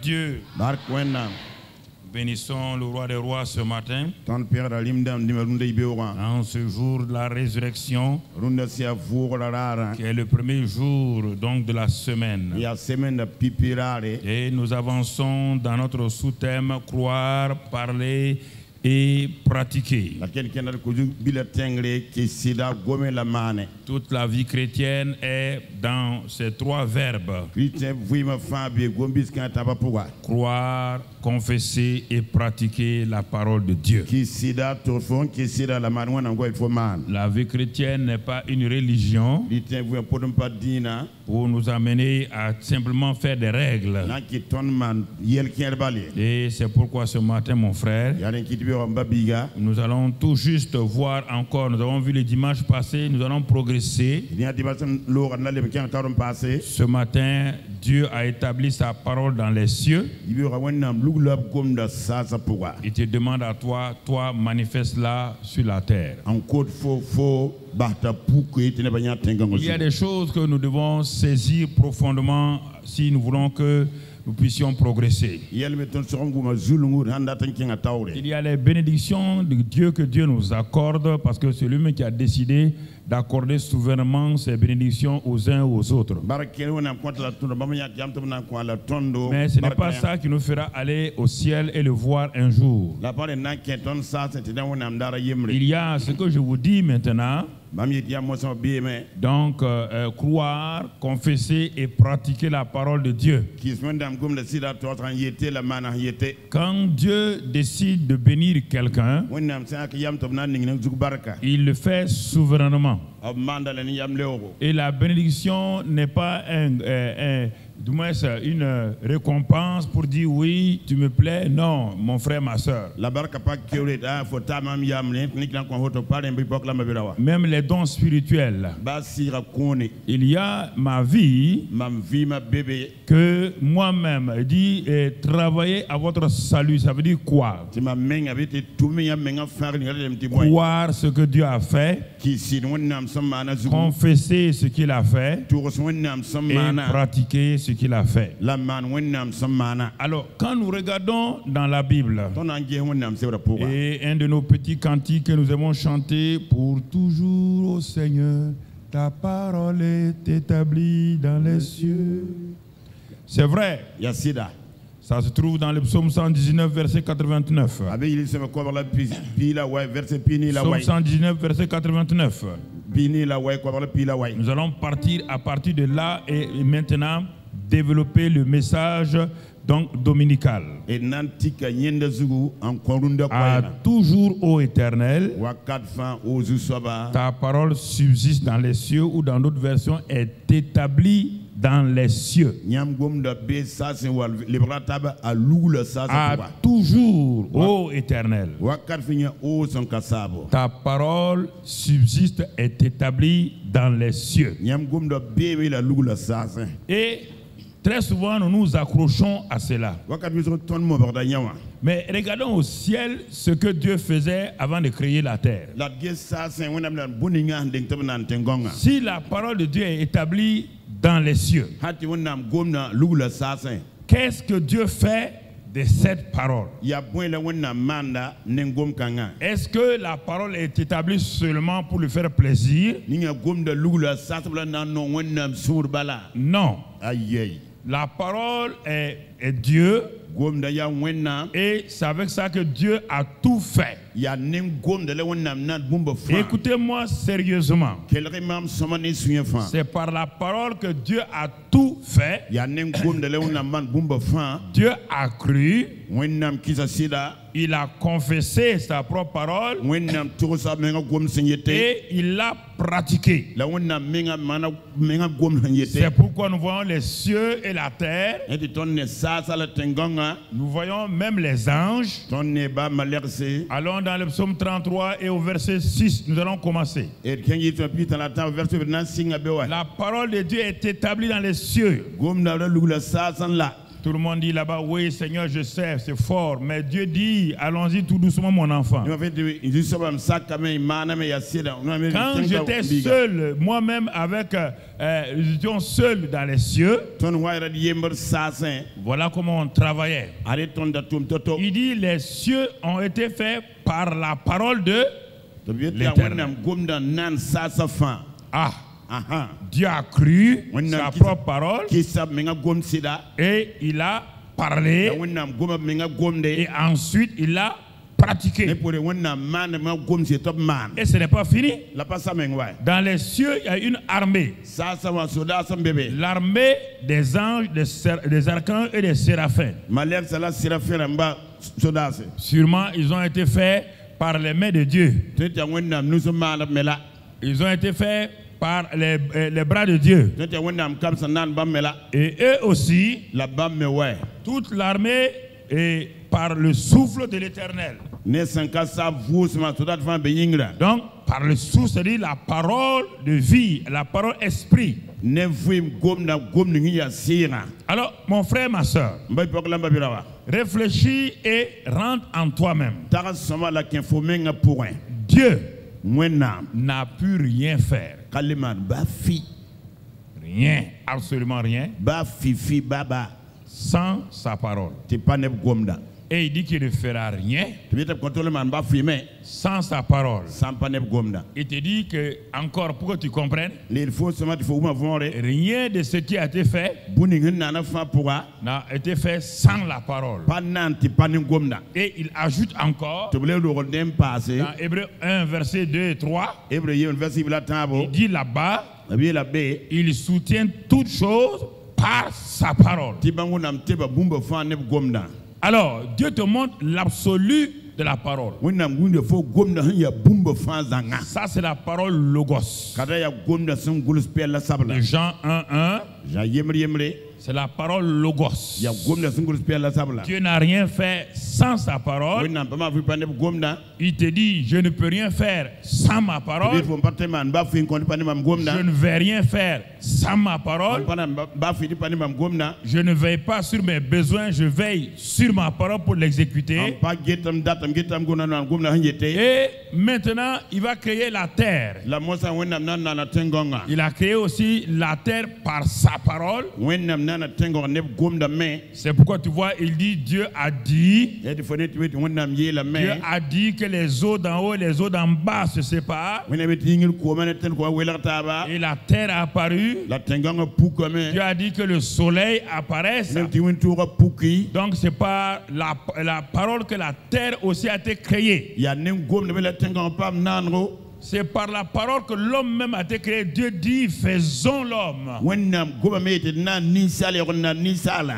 Dieu. Bénissons le roi des rois ce matin. En ce jour de la résurrection, qui est le premier jour donc de la semaine. Et nous avançons dans notre sous-thème croire, parler et pratiquer. Toute la vie chrétienne est dans ces trois verbes: croire, confesser et pratiquer la parole de Dieu. La vie chrétienne n'est pas une religion pour nous amener à simplement faire des règles. Et c'est pourquoi ce matin, mon frère, nous allons tout juste voir encore, nous avons vu le dimanche passé, nous allons progresser. Ce matin, Dieu a établi sa parole dans les cieux. Il te demande à toi, toi, manifeste-la sur la terre. Il y a des choses que nous devons saisir profondément si nous voulons que nous puissions progresser. Il y a les bénédictions de Dieu que Dieu nous accorde, parce que c'est lui-même qui a décidé d'accorder souverainement ses bénédictions aux uns et aux autres. Mais ce n'est pas ça qui nous fera aller au ciel et le voir un jour. Il y a ce que je vous dis maintenant. Donc, croire, confesser et pratiquer la parole de Dieu. Quand Dieu décide de bénir quelqu'un, il le fait souverainement. Et la bénédiction n'est pas une récompense pour dire oui, tu me plais. Non, mon frère, ma soeur. Même les dons spirituels. Il y a ma vie que moi-même dit travailler à votre salut. Ça veut dire quoi? Croire ce que Dieu a fait, confesser ce qu'il a fait et pratiquer ce qu'il a fait. Alors, quand nous regardons dans la Bible, et un de nos petits cantiques que nous aimons chanter: pour toujours, ô Seigneur, ta parole est établie dans les cieux. C'est vrai. Ça se trouve dans le psaume 119, verset 89. Psaume 119, verset 89. Nous allons partir à partir de là et maintenant développer le message donc dominical. À toujours, ô Éternel, ta parole subsiste dans les cieux, ou dans d'autres versions est établie dans les cieux. À toujours, ô Éternel, ta parole subsiste, est établie dans les cieux. Et très souvent, nous nous accrochons à cela. Mais regardons au ciel ce que Dieu faisait avant de créer la terre. Si la parole de Dieu est établie dans les cieux, qu'est-ce que Dieu fait de cette parole? Est-ce que la parole est établie seulement pour lui faire plaisir? Non. La parole est Dieu, et c'est avec ça que Dieu a tout fait. Écoutez-moi sérieusement. C'est par la parole que Dieu a tout fait. Dieu a cru. Il a confessé sa propre parole. Et il l'a pratiqué. C'est pourquoi nous voyons les cieux et la terre. Nous voyons même les anges. Allons dans le psaume 33 et au verset 6, nous allons commencer. La parole de Dieu est établie dans les cieux. Tout le monde dit là-bas, oui Seigneur, je sais, c'est fort. Mais Dieu dit, allons-y tout doucement mon enfant. Quand j'étais seul, moi-même avec, nous étions seuls dans les cieux. Voilà comment on travaillait. Il dit, les cieux ont été faits par la parole de l'Éternel. Dieu a cru sa propre parole et il a parlé et ensuite il a pratiqué. Et ce n'est pas fini. Dans les cieux, il y a une armée. L'armée des anges, des archanges et des séraphins. Sûrement, ils ont été faits par les mains de Dieu. Ils ont été faits par les bras de Dieu. Et eux aussi, toute l'armée est par le souffle de l'Éternel. Donc, par le souffle, c'est-à-dire la parole de vie, la parole esprit. Alors, mon frère, ma soeur, réfléchis et rentre en toi-même. Dieu n'a pu rien faire. Rien, absolument rien, sans sa parole. Et il dit qu'il ne fera rien sans sa parole. Il te dit que, encore pour que tu comprennes, rien de ce qui a été fait n'a été fait sans la parole. Et il ajoute encore, dans Hébreux 1, verset 2 et 3, il dit là-bas, il soutient toutes choses par sa parole. Alors, Dieu te montre l'absolu de la parole. Ça, c'est la parole logos. De Jean 1:1. C'est la parole logos. Dieu n'a rien fait sans sa parole. Il te dit, je ne peux rien faire sans ma parole. Je ne vais rien faire sans ma parole. Je ne veille pas sur mes besoins, je veille sur ma parole pour l'exécuter. Et maintenant, il va créer la terre. Il a créé aussi la terre par sa parole. C'est pourquoi tu vois, il dit, Dieu a dit que les eaux d'en haut et les eaux d'en bas se séparent. Et la terre a apparu. Dieu a dit que le soleil apparaisse. Donc c'est par la parole que la terre aussi a été créée. C'est par la parole que l'homme même a été créé. Dieu dit, faisons l'homme.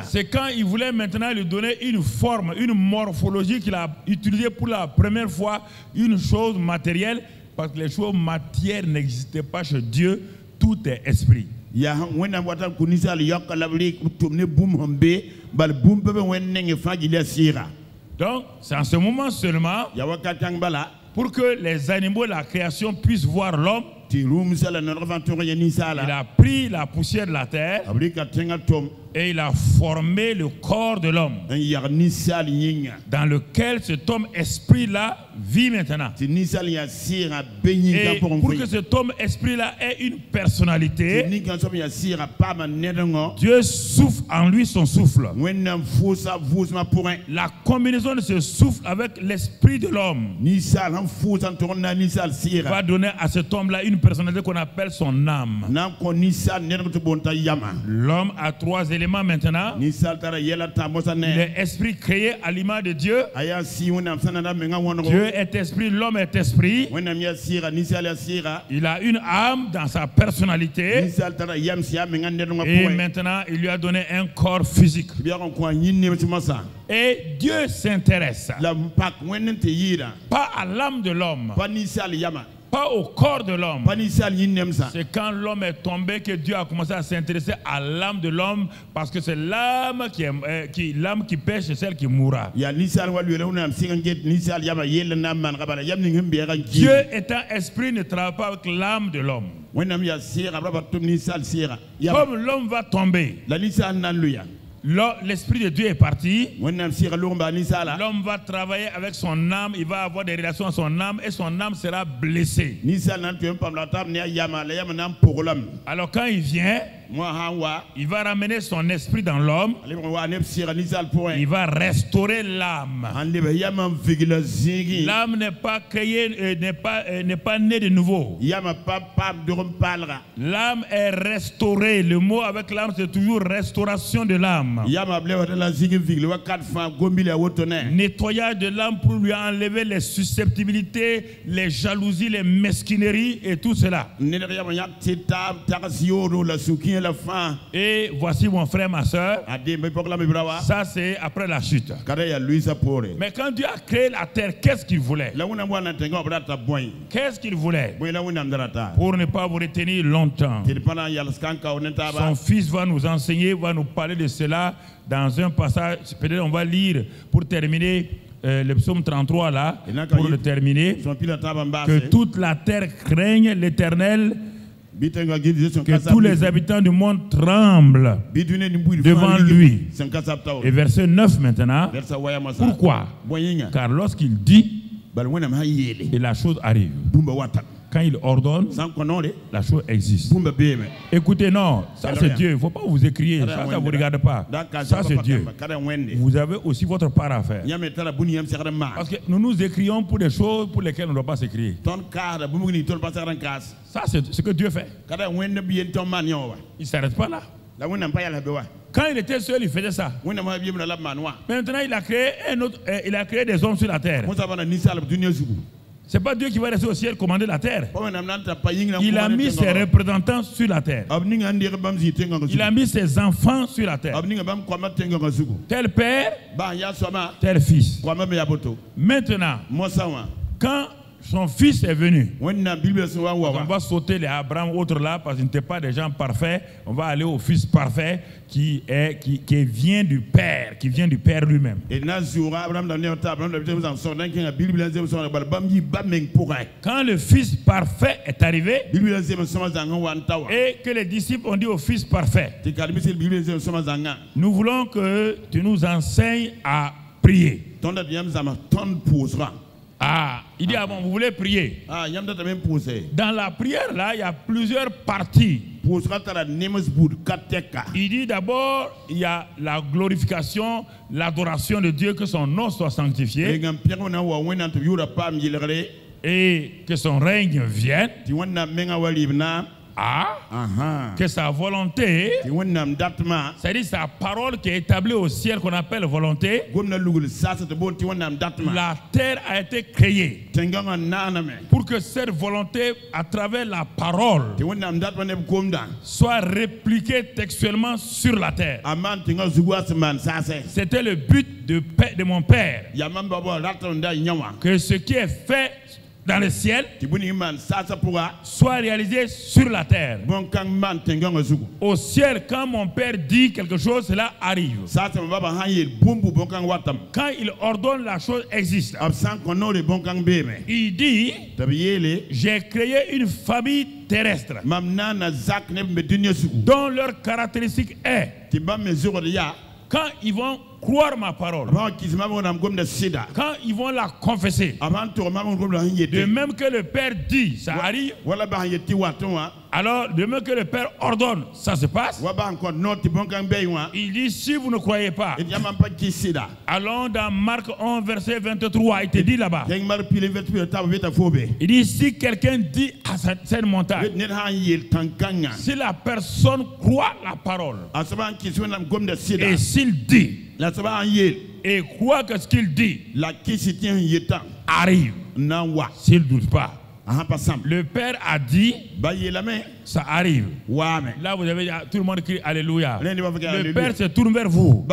C'est quand il voulait maintenant lui donner une forme, une morphologie qu'il a utilisée pour la première fois, une chose matérielle, parce que les choses matières n'existaient pas chez Dieu, tout est esprit. Donc, c'est en ce moment seulement, pour que les animaux de la création puissent voir l'homme, il a pris la poussière de la terre et il a formé le corps de l'homme, dans lequel cet homme esprit-là vit maintenant. Et pour que cet homme esprit-là ait une personnalité, Dieu souffle en lui son souffle. La combinaison de ce souffle avec l'esprit de l'homme va donner à cet homme-là une personnalité qu'on appelle son âme. L'homme a trois éléments maintenant. Il est esprit créé à l'image de Dieu. Dieu est esprit, l'homme est esprit. Il a une âme dans sa personnalité. Et maintenant, il lui a donné un corps physique. Et Dieu s'intéresse pas à l'âme de l'homme, pas au corps de l'homme. C'est quand l'homme est tombé que Dieu a commencé à s'intéresser à l'âme de l'homme, parce que c'est l'âme qui pêche, c'est celle qui mourra. Dieu étant esprit ne travaille pas avec l'âme de l'homme. Comme l'homme va tomber, l'Esprit de Dieu est parti, l'homme va travailler avec son âme, il va avoir des relations avec son âme et son âme sera blessée. Alors quand il vient, il va ramener son esprit dans l'homme, il va restaurer l'âme. L'âme n'est pas créée, n'est pas née de nouveau. L'âme est restaurée. Le mot avec l'âme, c'est toujours restauration de l'âme. Nettoyage de l'âme pour lui enlever les susceptibilités, les jalousies, les mesquineries et tout cela. Et voici mon frère, ma soeur. Ça c'est après la chute. Mais quand Dieu a créé la terre, qu'est-ce qu'il voulait? Qu'est-ce qu'il voulait? Pour ne pas vous retenir longtemps. Son fils va nous enseigner, va nous parler de cela dans un passage. Peut-être on va lire pour terminer le psaume 33 là, pour le terminer. Que toute la terre craigne l'Éternel, que tous les habitants du monde tremblent devant lui. Et verset 9 maintenant. Pourquoi? Car lorsqu'il dit, et la chose arrive. Quand il ordonne, la chose existe. Écoutez, non, ça c'est Dieu. Il ne faut pas vous écrier. Ça ne vous regarde pas. Ça c'est Dieu. Vous avez aussi votre part à faire. Parce que nous nous écrions pour des choses pour lesquelles on ne doit pas s'écrire. Ça c'est ce que Dieu fait. Il ne s'arrête pas là. Quand il était seul, il faisait ça. Maintenant, il a créé des hommes sur la terre. Ce n'est pas Dieu qui va rester au ciel commander la terre. Il a mis ses représentants sur la terre. Il a mis ses enfants sur la terre. Tel père, tel fils. Maintenant, quand son fils est venu, on va sauter les Abraham, autres là, parce qu'ils n'étaient pas des gens parfaits. On va aller au fils parfait qui vient du Père, lui-même. Quand le fils parfait est arrivé, et que les disciples ont dit au fils parfait, nous voulons que tu nous enseignes à prier. Ah, il dit, ah bon, vous voulez prier? Dans la prière, là, il y a plusieurs parties. Il dit d'abord, il y a la glorification, l'adoration de Dieu, que son nom soit sanctifié. Et que son règne vienne. Que sa volonté, c'est-à-dire sa parole qui est établie au ciel qu'on appelle volonté. La terre a été créée pour que cette volonté, à travers la parole, soit répliquée textuellement sur la terre. C'était le but de mon Père, que ce qui est fait dans le ciel soit réalisé sur la terre. Au ciel, quand mon Père dit quelque chose, cela arrive. Quand il ordonne, la chose existe. Il dit, j'ai créé une famille terrestre dont leur caractéristique est, quand ils vont croire ma parole, quand ils vont la confesser, de même que le Père dit, ça arrive. Alors, de même que le Père ordonne, ça se passe. Il dit, si vous ne croyez pas, allons dans Marc 11, verset 23, il te dit là-bas. Il dit, si quelqu'un dit à cette montagne, si la personne croit la parole, et s'il dit, et croit que ce qu'il dit arrive, s'il ne doute pas. Le Père a dit, ça arrive. Là, vous avez tout le monde crie Alléluia. Le Père se tourne vers vous.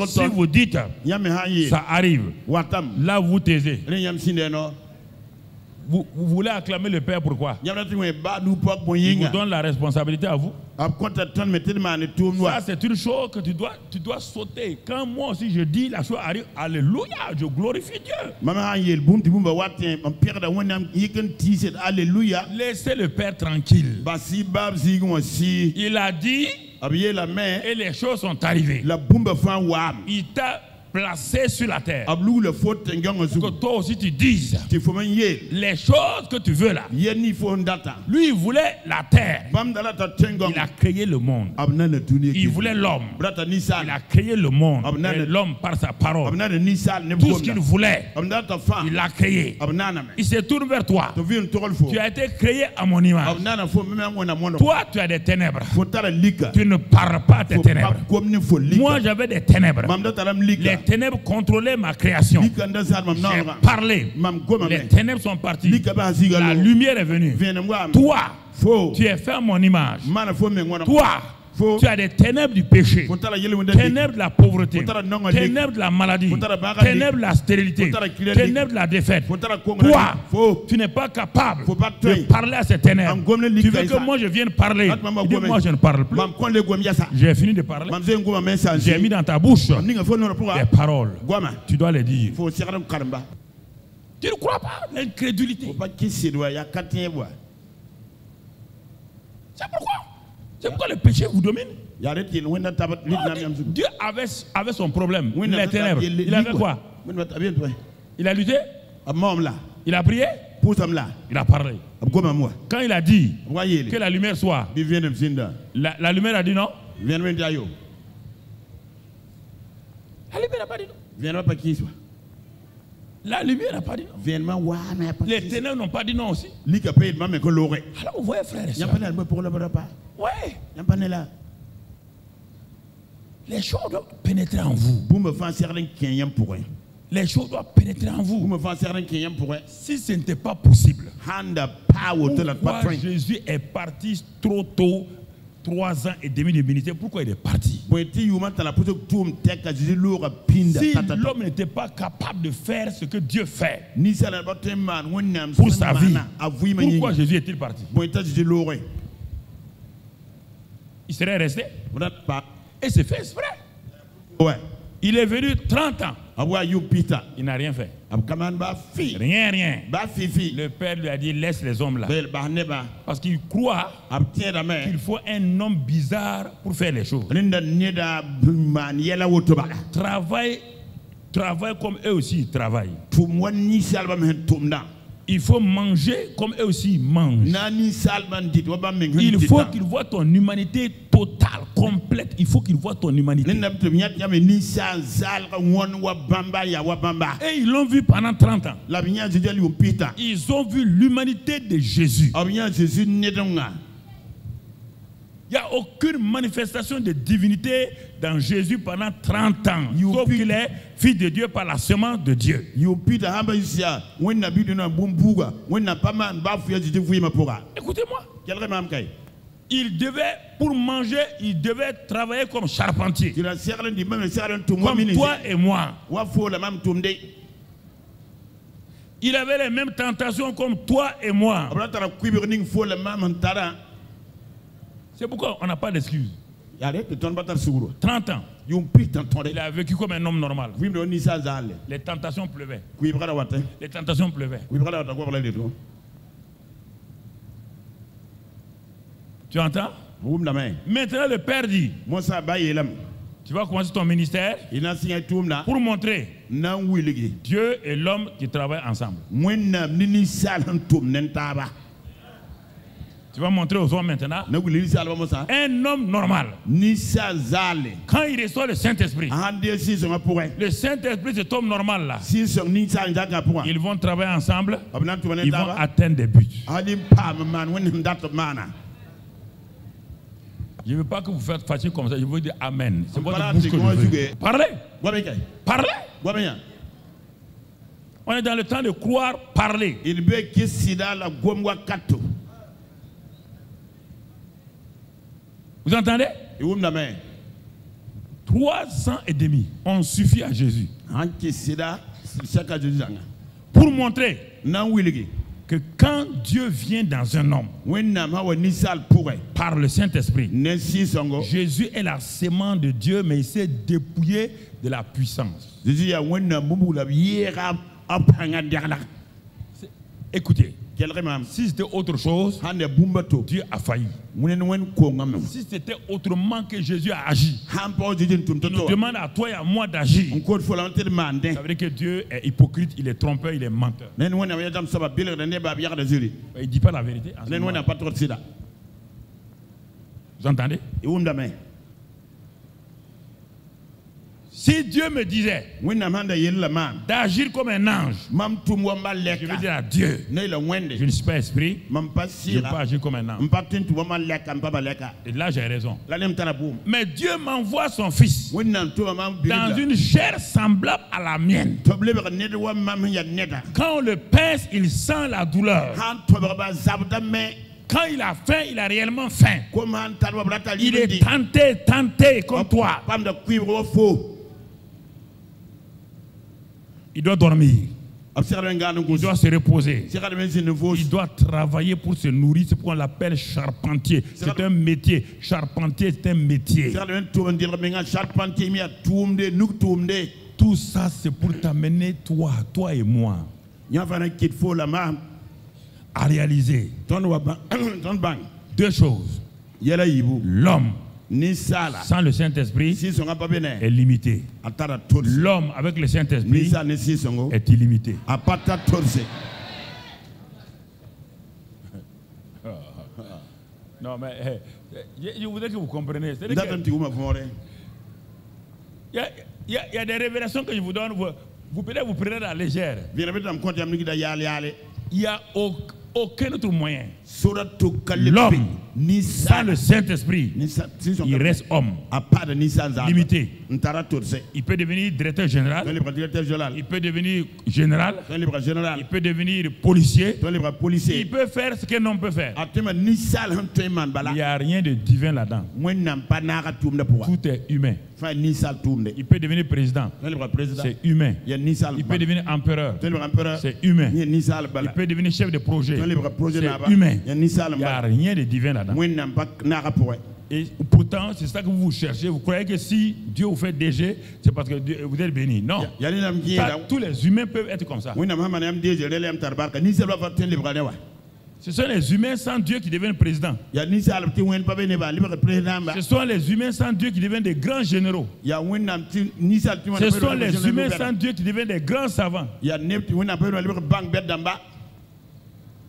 Si vous dites, ça arrive. Là, vous taisez. Vous voulez acclamer le Père, pourquoi? Il vous donne la responsabilité à vous. Ça, c'est une chose que tu dois sauter. Quand moi aussi je dis, la chose arrive, Alléluia, je glorifie Dieu. Laissez le Père tranquille. Il a dit, et les choses sont arrivées. Il t'a placé sur la terre pour que toi aussi tu dises les choses que tu veux là. Lui il voulait la terre, il a créé le monde. Il voulait l'homme, il a créé le monde et l'homme par sa parole. Tout ce qu'il voulait, il l'a créé. Il se tourne vers toi. Tu as été créé à mon image. Toi tu as des ténèbres, tu ne parles pas tes ténèbres. Moi j'avais des ténèbres. Les ténèbres contrôlaient ma création. J'ai parlé. Les ténèbres sont parties. La lumière est venue. Toi, tu es fait à mon image. Toi, tu as des ténèbres du péché, ténèbres de la pauvreté, ténèbres de la maladie, ténèbres de la stérilité, ténèbres de la défaite. Toi, tu n'es pas capable de parler à ces ténèbres. Tu veux que moi je vienne parler. Dis, moi je ne parle plus. J'ai fini de parler. J'ai mis dans ta bouche des paroles. Tu dois les dire. Tu ne crois pas l'incrédulité. C'est pourquoi? C'est pourquoi le péché vous domine. Dieu avait son problème. Les ténèbres. Il avait quoi? Il a lutté. Il a prié. Il a parlé. Quand il a dit que la lumière soit, la lumière a dit non. La lumière n'a pas dit non. La lumière n'a pas dit non. Les ténèbres n'ont pas dit non aussi. Alors vous voyez frère et soeur. Ouais. Les choses doivent pénétrer en vous. Les choses doivent pénétrer en vous. Si ce n'était pas possible, pourquoi Jésus est parti trop tôt, 3 ans et demi de ministère? Pourquoi il est parti? Si l'homme n'était pas capable de faire ce que Dieu fait pour sa vie, pourquoi Jésus est-il parti? Il serait resté. Et c'est fait exprès. Il est venu 30 ans. Il n'a rien fait. Rien. Le père lui a dit laisse les hommes là. Parce qu'il croit qu'il faut un homme bizarre pour faire les choses. Travaille comme eux aussi ils travaillent. Il faut manger comme eux aussi ils mangent. Il faut qu'ils voient ton humanité totale, complète. Il faut qu'ils voient ton humanité. Et ils l'ont vu pendant 30 ans. Ils ont vu l'humanité de Jésus. Il n'y a aucune manifestation de divinité dans Jésus pendant 30 ans. Sauf qu'il est fils de Dieu par la semence de Dieu. Écoutez-moi. Il devait, pour manger, il devait travailler comme charpentier. Comme toi et moi. Il avait les mêmes tentations comme toi et moi. C'est pourquoi on n'a pas d'excuses. 30 ans. Il a vécu comme un homme normal. Les tentations pleuvaient. Les tentations pleuvaient. Tu entends? Maintenant le Père dit, tu vas commencer ton ministère pour montrer Dieu et l'homme qui travaillent ensemble. Tu vas montrer aux hommes maintenant un homme normal. Quand il reçoit le Saint-Esprit, le Saint-Esprit, cet homme normal là, ils vont travailler ensemble, ils vont atteindre des buts. Je ne veux pas que vous faites fâcher comme ça, je veux dire Amen. C'est votre bouche que je veux. Parlez. On est dans le temps de croire, parler. Vous entendez? 3 ans et demi ont suffi à Jésus pour montrer que quand Dieu vient dans un homme par le Saint-Esprit, Jésus est la sémence de Dieu, mais il s'est dépouillé de la puissance. Écoutez, Si c'était autre chose, Dieu a failli. Si c'était autrement que Jésus a agi, il nous demande à toi et à moi d'agir. Ça veut dire que Dieu est hypocrite, il est trompeur, il est menteur. Il ne dit pas la vérité. Vous entendez? Si Dieu me disait d'agir comme un ange, je veux dire à Dieu, je ne suis pas esprit, je ne peux pas agir comme un ange. Et là j'ai raison. Mais Dieu m'envoie son fils dans une chair semblable à la mienne. Quand on le pince, il sent la douleur. Quand il a faim, il a réellement faim. Il est tenté comme toi. Il doit dormir. Il doit se reposer. Il doit travailler pour se nourrir. C'est pourquoi on l'appelle charpentier. C'est un métier. Charpentier, c'est un métier. Tout ça, c'est pour t'amener, toi et moi, à réaliser deux choses. L'homme sans le Saint-Esprit est limité. L'homme avec le Saint-Esprit est illimité. Non, mais je voudrais que vous compreniez. Il y a des révélations que je vous donne. Vous prenez à la légère. Il n'y a aucun autre moyen. L'homme, sans le Saint-Esprit, il reste homme, limité. Il peut devenir directeur général, il peut devenir général, il peut devenir policier, il peut faire ce qu'un homme peut faire. Il n'y a rien de divin là-dedans. Tout est humain. Il peut devenir président, c'est humain. Il peut devenir empereur, c'est humain. Il peut devenir chef de projet, c'est humain. Il n'y a rien de divin là-dedans. Et pourtant, c'est ça que vous cherchez. Vous croyez que si Dieu vous fait DG, c'est parce que vous êtes béni. Non. Tous les humains peuvent être comme ça. Ce sont les humains sans Dieu qui deviennent présidents. Ce sont les humains sans Dieu qui deviennent des grands généraux. Ce sont les humains sans Dieu qui deviennent des grands savants.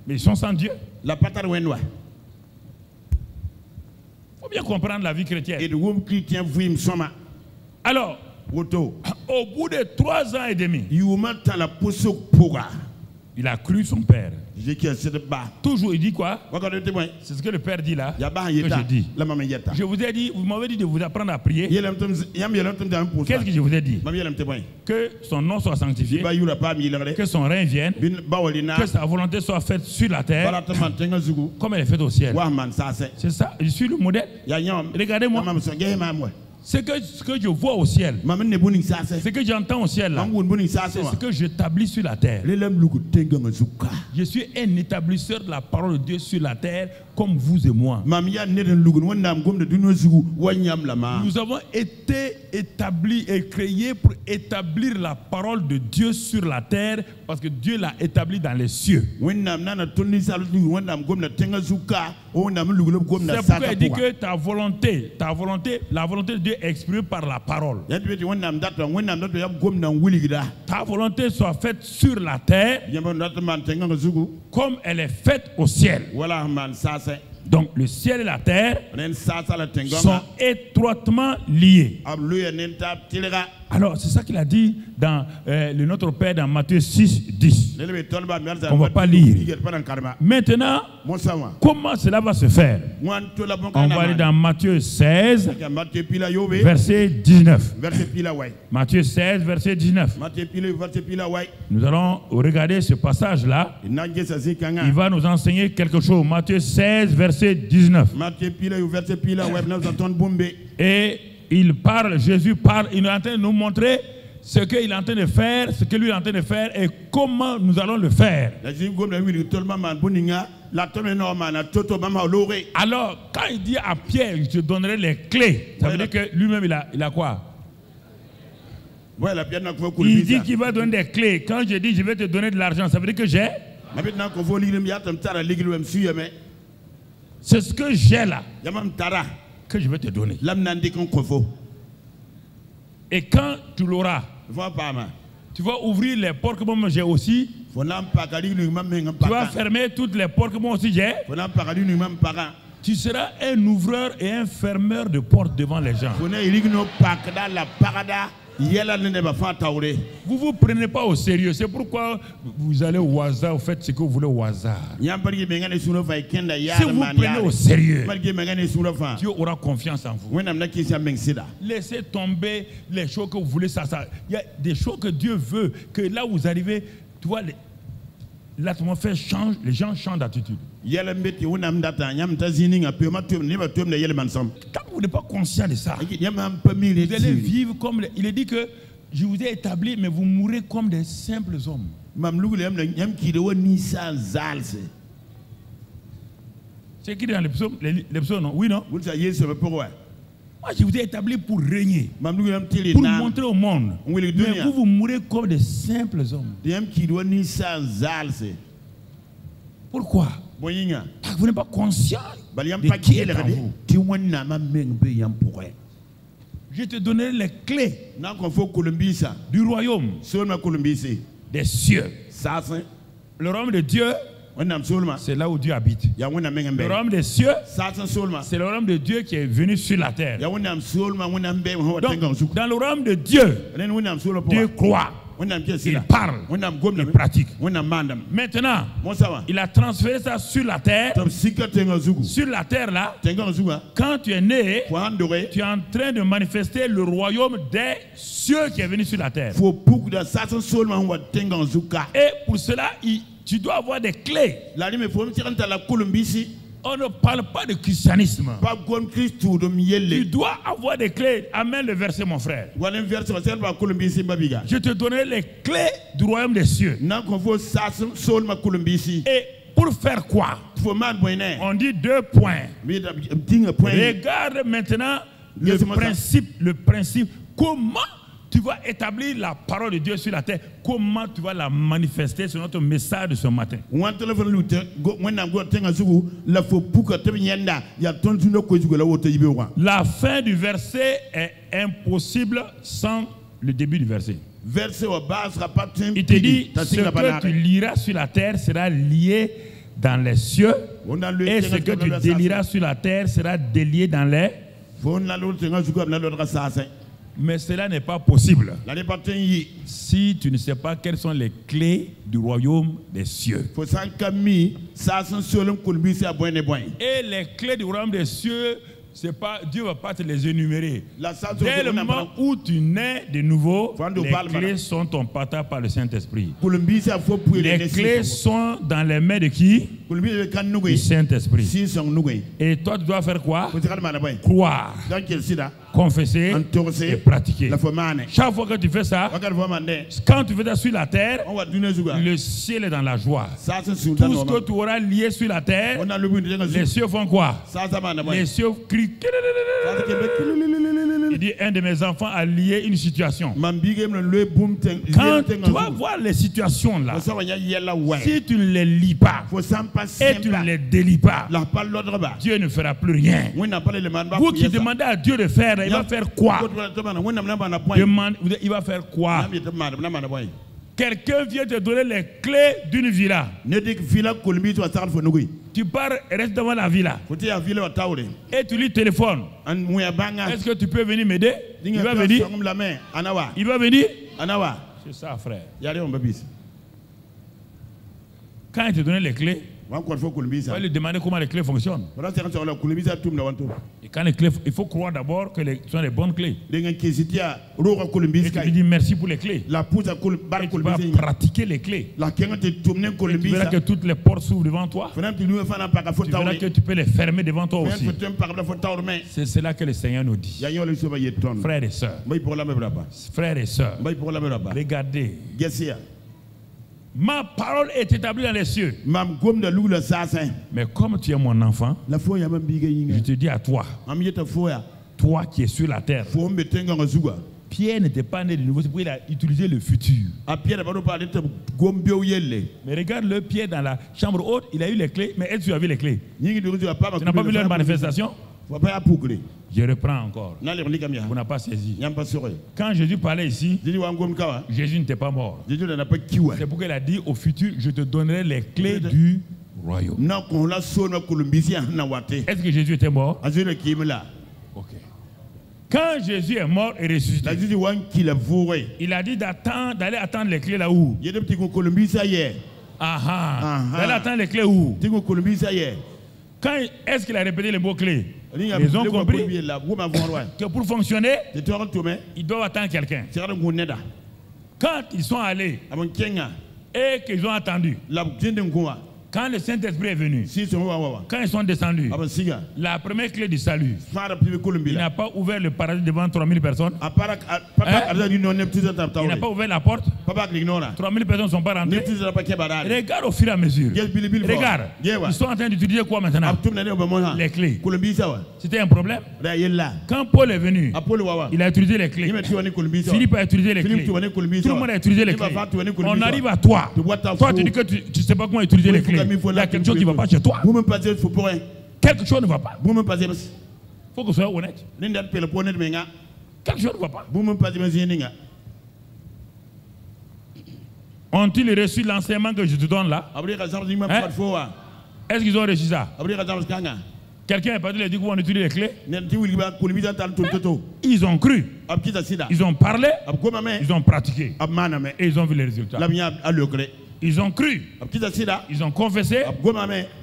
Mais ils sont sans Dieu. Il faut bien comprendre la vie chrétienne. Alors, au bout de 3 ans et demi, il a cru son père. Toujours, il dit quoi? C'est ce que le père dit là. Que je dis. Je vous ai dit, vous m'avez dit de vous apprendre à prier. Qu'est-ce que je vous ai dit? Que son nom soit sanctifié, que son règne vienne, que sa volonté soit faite sur la terre comme elle est faite au ciel. C'est ça, je suis le modèle. Regardez-moi. Ce que je vois au ciel, ce que j'entends au ciel, c'est ce que j'établis sur la terre. Je suis un établisseur de la parole de Dieu sur la terre, comme vous et moi. Nous avons été établis et créés pour établir la parole de Dieu sur la terre, parce que Dieu l'a établi dans les cieux. C'est pourquoi il dit que ta volonté, la volonté de Dieu est exprimée par la parole. Ta volonté soit faite sur la terre comme elle est faite au ciel. Donc le ciel et la terre sont étroitement liés. Alors c'est ça qu'il a dit dans le Notre Père dans Matthieu 6, 10. On ne va pas lire. Maintenant, comment cela va se faire? On va aller dans Matthieu 16, verset 19. Matthieu 16, verset 19. Nous allons regarder ce passage-là. Il va nous enseigner quelque chose. Matthieu 16, verset 19. Et il parle, Jésus parle, il est en train de nous montrer ce qu'il est en train de faire, ce que lui est en train de faire et comment nous allons le faire. Alors, quand il dit à Pierre, je te donnerai les clés, ça veut dire que lui-même, il a quoi? Il dit qu'il va donner des clés. Quand je dis, je vais te donner de l'argent, ça veut dire que j'ai? C'est ce que j'ai là que je vais te donner. Et quand tu l'auras, tu vas ouvrir les portes que moi j'ai aussi. Tu vas fermer toutes les portes que moi aussi j'ai. Tu seras un ouvreur et un fermeur de portes devant les gens. Vous vous prenez pas au sérieux. C'est pourquoi vous allez au hasard, vous faites ce que vous voulez au hasard. Si vous prenez au sérieux, Dieu aura confiance en vous. Laissez tomber les choses que vous voulez. Il y a des choses que Dieu veut, que là où vous arrivez, tu vois, l'atmosphère change, les gens changent d'attitude. Quand vous n'êtes pas conscient de ça, vous allez vivre comme... Il est dit que je vous ai établi, mais vous mourrez comme des simples hommes. C'est écrit dans les psaumes, non? Oui, non? Moi, je vous ai établi pour régner, pour montrer au monde. Mais vous mourrez comme des simples hommes. Pourquoi? Parce que vous n'êtes pas conscient de qui est en vous. Je te donnerai les clés du royaume des cieux. Le royaume de Dieu, c'est là où Dieu habite. Le royaume des cieux, c'est le royaume de Dieu qui est venu sur la terre. Donc, dans le royaume de Dieu, Dieu croit, il parle, il pratique. Maintenant, il a transféré ça sur la terre. Sur la terre là, quand tu es né, tu es en train de manifester le royaume des cieux qui est venu sur la terre. Et pour cela, tu dois avoir des clés. On ne parle pas de christianisme. Tu dois avoir des clés. Amène le verset, mon frère. Je te donnerai les clés du royaume des cieux. Et pour faire quoi? On dit 2 points. Regarde maintenant le principe. Comment tu vas établir la parole de Dieu sur la terre? Comment tu vas la manifester sur notre message de ce matin? La fin du verset est impossible sans le début du verset. Il te dit, ce que tu liras sur la terre sera lié dans les cieux, et ce que tu délieras sur la terre sera délié dans les... Mais cela n'est pas possible si tu ne sais pas quelles sont les clés du royaume des cieux. Et les clés du royaume des cieux, c'est pas, Dieu ne va pas te les énumérer. Dès le moment où tu nais de nouveau, les clés sont ton partage par le Saint-Esprit. Les clés sont dans les mains de qui? Du Saint-Esprit. Et toi, tu dois faire quoi? Croire, confesser et pratiquer. Chaque fois que tu fais ça, quand tu fais ça sur la terre, le ciel est dans la joie. Tout ce que tu auras lié sur la terre, les cieux font quoi? Les cieux crient. Il dit, un de mes enfants a lié une situation. Quand tu vas voir les situations là, si tu ne les lis pas et tu ne les délis pas, Dieu ne fera plus rien. Vous qui demandez à Dieu de faire, il va faire quoi? Il va faire quoi? Quelqu'un vient te donner les clés d'une villa. Tu pars, reste devant la villa. Et tu lui téléphones. Est-ce que tu peux venir m'aider? Il va venir. Il va venir. C'est ça, frère. Quand il te donne les clés, il va lui demander comment les clés fonctionnent. Et quand les clés, il faut croire d'abord que ce sont les bonnes clés. Et tu lui dis merci pour les clés. Et tu vas pratiquer les clés. Et tu verras que toutes les portes s'ouvrent devant toi. Tu verras que tu peux les fermer devant toi aussi. C'est cela que le Seigneur nous dit. Frères et sœurs, regardez. Ma parole est établie dans les cieux. Mais comme tu es mon enfant, je te dis à toi, toi qui es sur la terre, Pierre n'était pas né de nouveau, c'est pourquoi il a utilisé le futur. Mais regarde-le, Pierre dans la chambre haute, il a eu les clés, mais est-ce que tu as vu les clés? Tu n'as pas vu leur manifestation? Je reprends encore. Vous n'avez pas saisi. Quand Jésus parlait ici, Jésus n'était pas mort. C'est pourquoi il a dit au futur, je te donnerai les clés du royaume. Est-ce que Jésus était mort? Ok. Quand Jésus est mort et ressuscité, il a dit d'aller attendre les clés là où? D'aller attendre les clés où? Quand est-ce qu'il a répété les mots clés? Ils ont compris que pour fonctionner, ils doivent attendre quelqu'un. Quand ils sont allés et qu'ils ont attendu, quand le Saint-Esprit est venu, quand ils sont descendus, la première clé du salut, il n'a pas ouvert le paradis devant 3000 personnes. Il n'a pas ouvert la porte. 3000 personnes ne sont pas rentrées. Regarde au fur et à mesure. Regarde, ils sont en train d'utiliser quoi maintenant? Les clés. C'était un problème. Quand Paul est venu, il a utilisé les clés. Philippe a utilisé les clés. Tout le monde a utilisé les clés. On arrive à toi. Toi, tu dis que tu ne sais pas comment utiliser les clés. Il y a quelque chose qui ne va pas chez toi. Quelque chose ne va pas. Il faut que tu sois honnête. Quelque chose ne va pas. Ont-ils reçu l'enseignement que je te donne là? Est-ce qu'ils ont reçu ça? Quelqu'un est parti leur dire qu'on utilise les clés. Ils ont cru. Ils ont parlé. Ils ont pratiqué. Et ils ont vu les résultats. Ils ont cru, ils ont confessé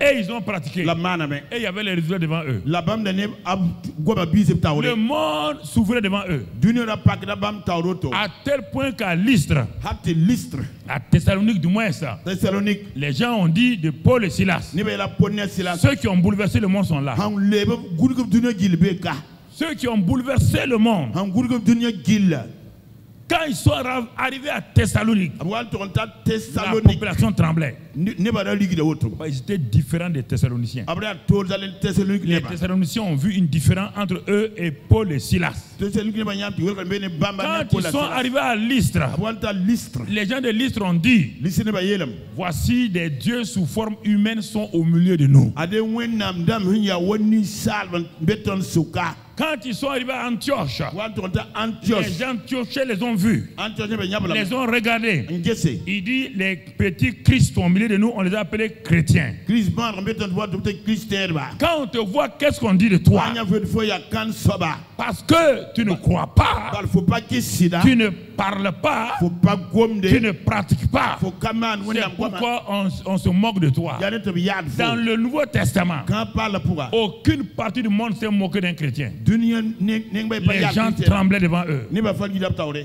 et ils ont pratiqué. Et il y avait les résultats devant eux. Le monde s'ouvrait devant eux. À tel point qu'à Lystre, à Thessalonique du moins ça, les gens ont dit de Paul et Silas. Ceux qui ont bouleversé le monde sont là. Ceux qui ont bouleversé le monde. Quand ils sont arrivés à Thessalonique, la population tremblait. Ils étaient différents des Thessaloniciens. Les Thessaloniciens ont vu une différence entre eux et Paul et Silas. Quand ils sont arrivés à Lystre, les gens de Lystre ont dit, voici des dieux sous forme humaine sont au milieu de nous. Quand ils sont arrivés à Antioche, les gens antiochais les ont vus, les ont regardés. Il dit, les petits Christ au milieu de nous, on les a appelés chrétiens. Quand on te voit, qu'est-ce qu'on dit de toi? Parce que tu ne crois pas, tu ne parles pas, tu ne pratiques pas. C'est pourquoi on se moque de toi. Dans le Nouveau Testament, aucune partie du monde s'est moquée d'un chrétien. Les gens tremblaient devant eux.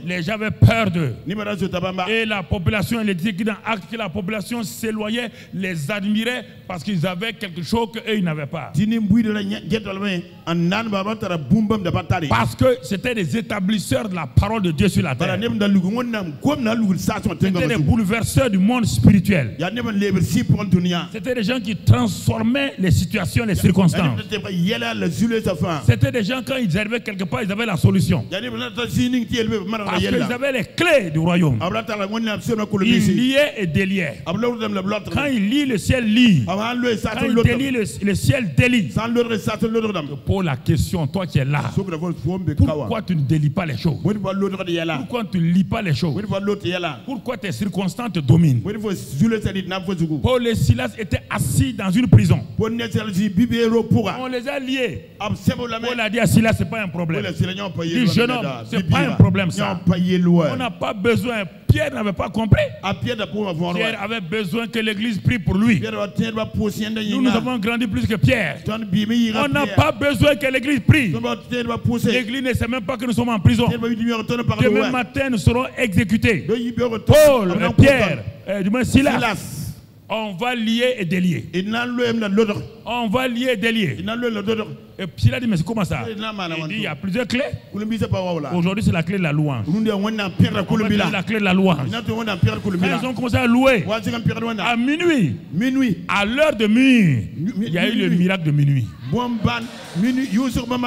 Les gens avaient peur d'eux. Et la population, il est dit dans Actes que la population s'éloignait, les admirait parce qu'ils avaient quelque chose qu'eux ils n'avaient pas. Parce que c'était des établisseurs de la parole de Dieu sur la terre. C'était des bouleverseurs du monde spirituel. C'était des gens qui transformaient les situations, les circonstances. C'était des gens, quand ils arrivaient quelque part, ils avaient la solution. Parce qu'ils avaient les clés du royaume. Ils liaient et déliaient. Quand il lit, le ciel lit. Quand il délie, le ciel délie. Je pose la question, toi qui es là, pourquoi tu ne délies pas les choses? Pourquoi tu ne lis pas les choses? Pourquoi tes circonstances te dominent? Paul et Silas étaient assis dans une prison. On les a liés. Paul a dit à Silas, ce n'est pas un problème. Il dit, jeune homme, ce n'est pas un problème ça. On n'a pas besoin. Pierre n'avait pas compris. Pierre avait besoin que l'église prie pour lui. Nous avons grandi plus que Pierre. On n'a pas besoin que l'église prie. L'église ne sait même pas que nous sommes en prison. Demain matin, nous serons exécutés. Paul, Pierre, du moins Silas On va lier et délier. On va lier et délier. Et puis il a dit, mais c'est comment ça? Il dit, il y a plusieurs clés. Aujourd'hui, c'est la clé de la louange. La clé de la louange. Ils ont commencé à louer. À minuit. À l'heure de minuit. Il y a eu le miracle de minuit.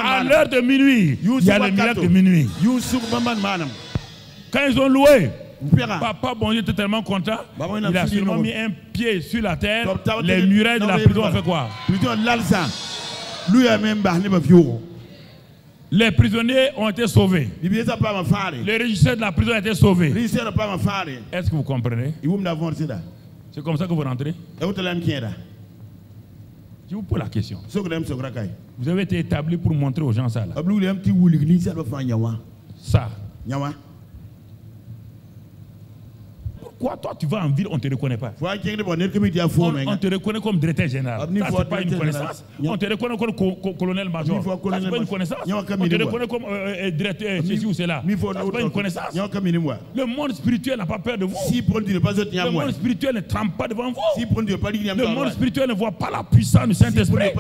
À l'heure de minuit. Il y a le miracle de minuit. Quand ils ont loué, Papa bon Dieu était tellement content, il a seulement mis un pied sur la terre, les murailles de la prison ont fait quoi? Les prisonniers ont été sauvés. Les régisseurs de la prison ont été sauvés. Est-ce que vous comprenez? C'est comme ça que vous rentrez? Je vous pose la question. Vous avez été établi pour montrer aux gens ça là. Ça. Pourquoi toi tu vas en ville, on ne te reconnaît pas? On te reconnaît comme directeur général. Ça, ce n'est pas une connaissance. On te reconnaît comme colonel-major. Ça, ce n'est pas une connaissance. On te reconnaît comme directeur, ceci ou cela. Ça, ce n'est pas une connaissance. Le monde spirituel n'a pas peur de vous. Le monde spirituel ne tremble pas devant vous. Le monde spirituel ne voit pas la puissance du Saint-Esprit.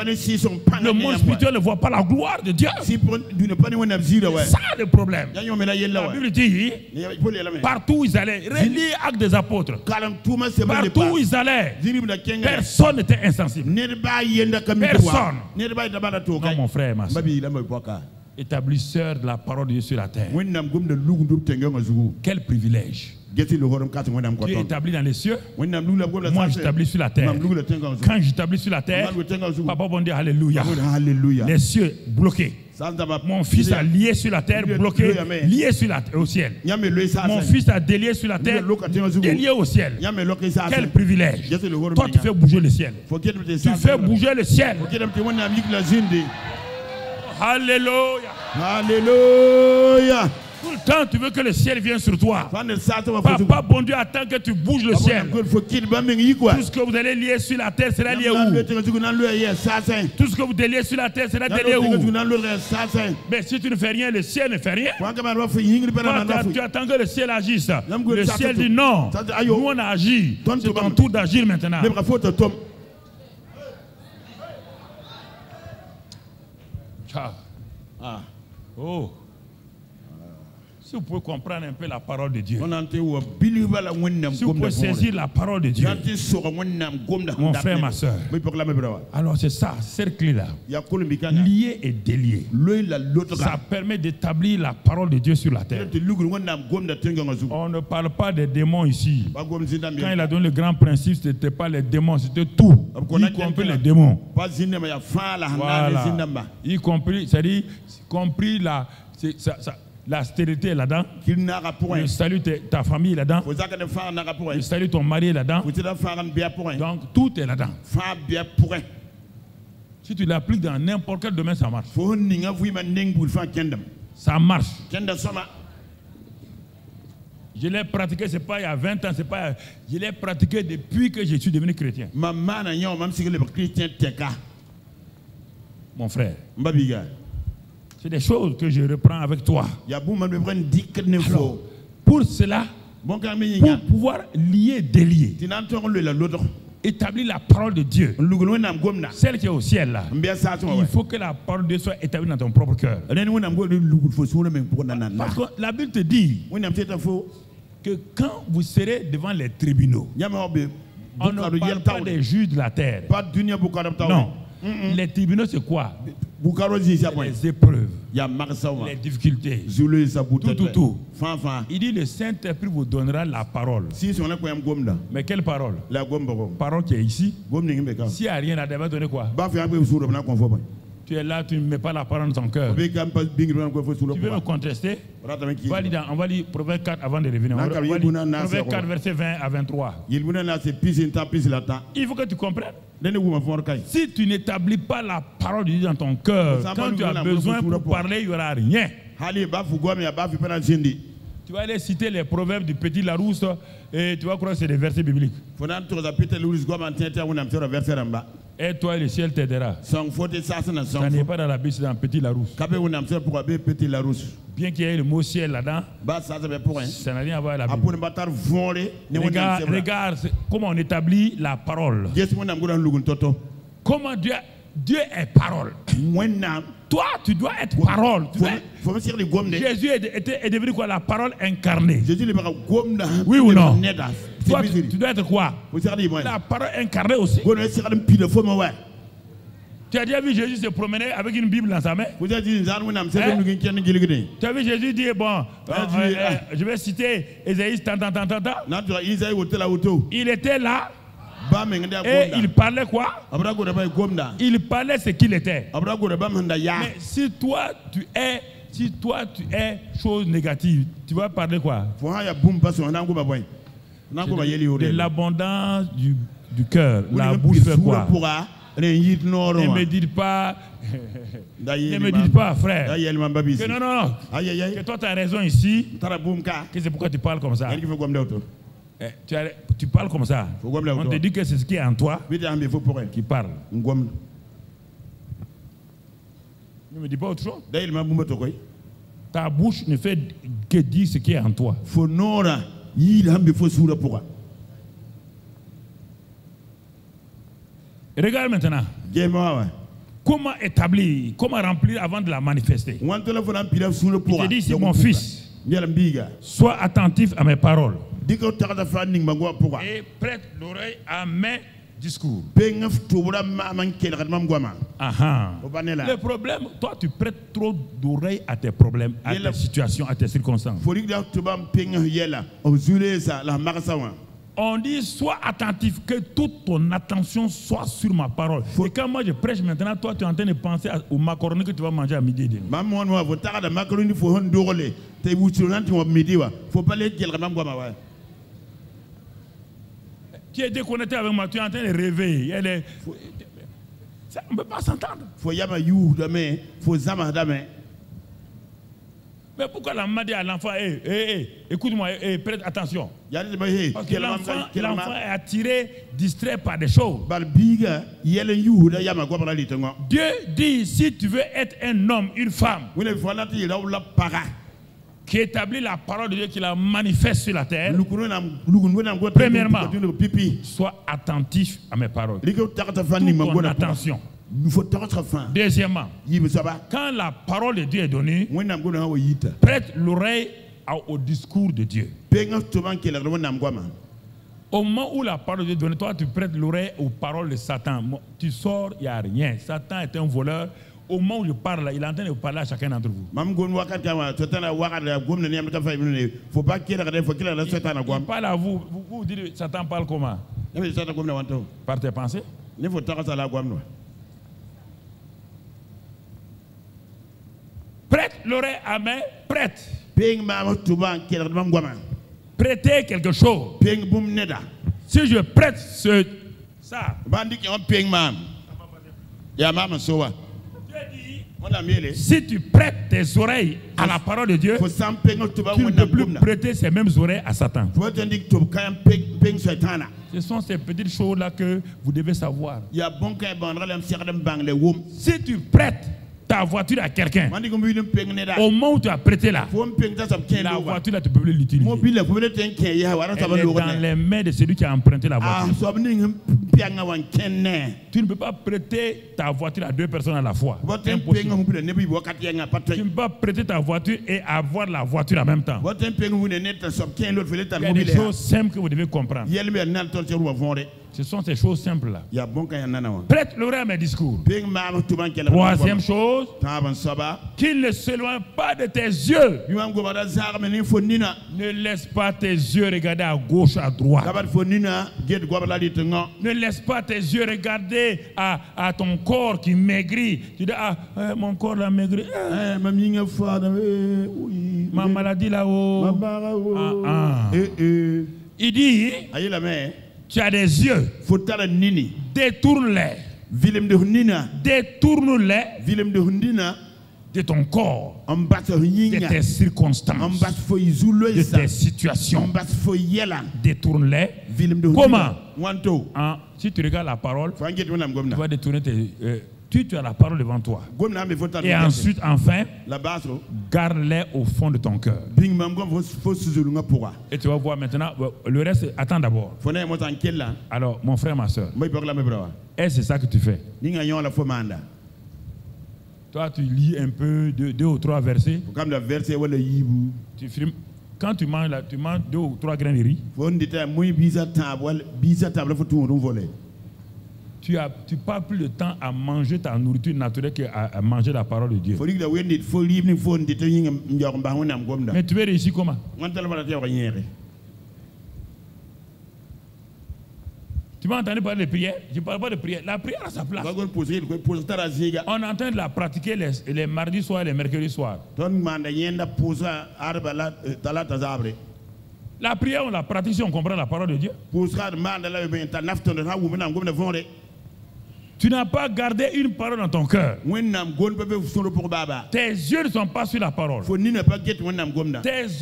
Le monde spirituel ne voit pas la gloire de Dieu. C'est ça le problème. La Bible dit, partout où ils allaient, relis Actes des apôtres. Partout où ils allaient, personne n'était insensible. Personne. Non, mon frère, ma soeur. Établisseur de la parole de Dieu sur la terre. Quel privilège. Tu es établi dans les cieux. Moi, j'établis sur la terre. Quand j'établis sur la terre, Papa bon Dieu, alléluia. Les cieux bloqués. Mon fils a lié sur la terre, bloqué, lié sur au ciel. Mon fils a délié sur la terre, délié au ciel. Quel privilège. Toi, tu fais bouger le ciel. Tu fais bouger le ciel. Alléluia. Alléluia. Tout le temps, tu veux que le ciel vienne sur toi. Papa, bon Dieu, attend que tu bouges le ciel. Tout ce que vous allez lier sur la terre sera lié où? Tout ce que vous déliez sur la terre sera délié où? Mais si tu ne fais rien, le ciel ne fait rien. Tu attends que le ciel agisse. Le ciel dit non. Nous, on a agi. C'est ton tour d'agir maintenant. Oh. Si vous pouvez comprendre un peu la parole de Dieu, si vous pouvez saisir la parole de Dieu, mon frère, ma soeur, alors c'est ça, cette clé-là, lier et délier, ça permet d'établir la parole de Dieu sur la terre. On ne parle pas des démons ici. Quand il a donné le grand principe, ce n'était pas les démons, c'était tout, y compris les démons. Voilà. Y compris, c'est-à-dire, compris la stérilité est là-dedans. Le salut de ta famille est là-dedans. Le salut de ton mari est là-dedans. Donc tout est là-dedans. Si tu l'appliques dans n'importe quel domaine, ça marche. Ça marche. Je l'ai pratiqué, c'est pas il y a 20 ans, c'est pas. Je l'ai pratiqué depuis que je suis devenu chrétien. Mon frère. C'est des choses que je reprends avec toi. Alors, pour cela, pour pouvoir lier, délier, établir la parole de Dieu, celle qui est au ciel là, il faut que la parole de Dieu soit établie dans ton propre cœur. Parce que la Bible te dit que quand vous serez devant les tribunaux, on ne parle pas des juges de la terre. Non. Les tribunaux, c'est quoi? Les épreuves, les difficultés, tout. Il dit le Saint-Esprit vous donnera la parole. Mais quelle parole? Parole qui est ici. S'il n'y a rien à devoir donner quoi? Tu es là, tu ne mets pas la parole dans ton cœur. Tu veux me contester? On va lire Proverbe 4 avant de revenir. Proverbe 4, verset 20 à 23. Il faut que tu comprennes. Si tu n'établis pas la parole de Dieu dans ton cœur, quand tu as besoin pour parler, il n'y aura rien. Tu vas aller citer les proverbes du petit Larousse et tu vas croire que c'est des versets bibliques. Et toi, le ciel t'aidera. Ça n'est pas dans la Bible, c'est dans petit Larousse. Bien qu'il y ait le mot ciel là-dedans, ça n'a rien à voir avec la Bible. Regarde comment on établit la parole. Comment Dieu est parole. Toi, tu dois être parole. Jésus est devenu quoi? La parole incarnée. Oui ou non? Toi, tu dois être quoi? La parole incarnée aussi. Tu as déjà vu Jésus se promener avec une Bible dans sa main? Tu as vu Jésus dire, bon, je vais citer Ésaïe, il était là. Et il parlait quoi? Il parlait ce qu'il était. Mais si toi tu es chose négative, tu vas parler quoi? De l'abondance du cœur. La bouche fait quoi? Ne me dites pas, frère, que non, que toi tu as raison ici, que c'est pourquoi tu parles comme ça. Tu parles comme ça. On te dit que c'est ce qui est en toi qui parle. Ne me dis pas autre chose. Ta bouche ne fait que dire ce qui est en toi. Regarde maintenant. Comment établir, comment remplir avant de la manifester? Il te dit, c'est mon fils. Sois attentif à mes paroles. Et prête l'oreille à mes discours. Le problème, toi tu prêtes trop d'oreilles à tes problèmes, à tes situations, à tes circonstances. On dit, sois attentif, que toute ton attention soit sur ma parole. Et quand moi je prêche maintenant, toi tu es en train de penser aux macaronis que tu vas manger à midi. Tu es déconnecté avec moi, tu es en train de rêver. On ne peut pas s'entendre. Mais pourquoi la maman dit à l'enfant, écoute-moi, prête attention. Parce que l'enfant est attiré, distrait par des choses. Dieu dit, si tu veux être un homme, une femme, qui établit la parole de Dieu, qui la manifeste sur la terre, premièrement, sois attentif à mes paroles. Toute ton attention. Deuxièmement, quand la parole de Dieu est donnée, prête l'oreille au discours de Dieu. Au moment où la parole de Dieu est donnée, toi tu prêtes l'oreille aux paroles de Satan. Tu sors, il n'y a rien. Satan est un voleur. Au moment où je parle, il est en train de parler à chacun d'entre vous. Il parle à vous. Vous dites, Satan parle comment? Par tes pensées. Prête l'oreille à main, prête. Prêtez quelque chose. Si je prête ça, si tu prêtes tes oreilles à la parole de Dieu, tu ne peux plus prêter ces mêmes oreilles à Satan. Ce sont ces petites choses-là que vous devez savoir. Si tu prêtes ta voiture à quelqu'un, au moment où tu as prêté là, la voiture là, tu peux plus l'utiliser. Elle est dans les mains de celui qui a emprunté la voiture. Tu ne peux pas prêter ta voiture à deux personnes à la fois. Impossible. Tu ne peux pas prêter ta voiture et avoir la voiture en même temps. Il y a des choses simples que vous devez comprendre. Ce sont ces choses simples-là. Prête l'oreille à mes discours. Troisième chose, qu'il ne s'éloigne pas de tes yeux. Ne laisse pas tes yeux regarder à gauche, à droite. Ne laisse pas tes yeux regarder à ton corps qui maigrit. Tu dis, mon corps l'a maigri. Ma maladie là-haut. Il dit, tu as des yeux. Détourne-les. Détourne-les de ton corps, de tes circonstances, de tes situations. Détourne-les. Comment? Si tu regardes la parole, tu vas détourner tu as la parole devant toi. Et ensuite, enfin, garde-les au fond de ton cœur. Et tu vas voir maintenant, le reste, attends d'abord. Alors, mon frère, ma soeur, est-ce que c'est ça que tu fais? Toi, tu lis un peu, deux ou trois versets. Tu filmes. Quand tu manges 2 ou 3 grains de riz. Tu passes plus de temps à manger ta nourriture naturelle qu'à manger la parole de Dieu. Mais tu veux réussir comment? Tu m'as entendu parler de prière? Je ne parle pas de prière. La prière a sa place. On est en train de la pratiquer les mardis soirs et les mercredis soirs. La prière, on la pratique si on comprend la parole de Dieu. Tu n'as pas gardé une parole dans ton cœur. Tes yeux ne sont pas sur la parole. Tes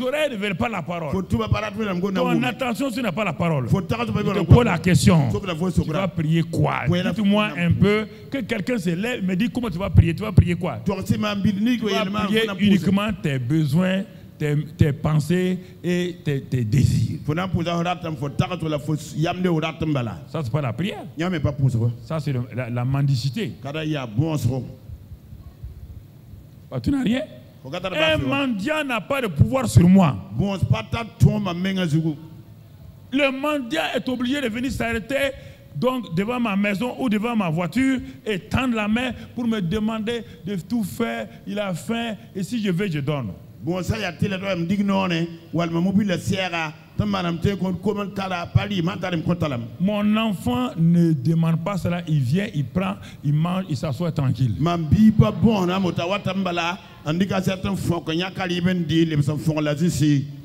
oreilles ne veulent pas la parole. Ton attention ce n'est pas la parole. Je te pose la question. Tu vas prier quoi? Dites-moi un peu que quelqu'un se lève et me dit comment tu vas prier. Tu vas prier quoi? Tu vas prier uniquement tes besoins, tes pensées et tes désirs. Ça, c'est pas la prière. Ça, c'est la mendicité. Tu n'as rien. Un mendiant n'a pas de pouvoir sur moi. Le mendiant est obligé de venir s'arrêter donc devant ma maison ou devant ma voiture et tendre la main pour me demander de tout faire. Il a faim et si je veux, je donne. Mon enfant ne demande pas cela, il vient, il prend, il mange, il s'assoit tranquille.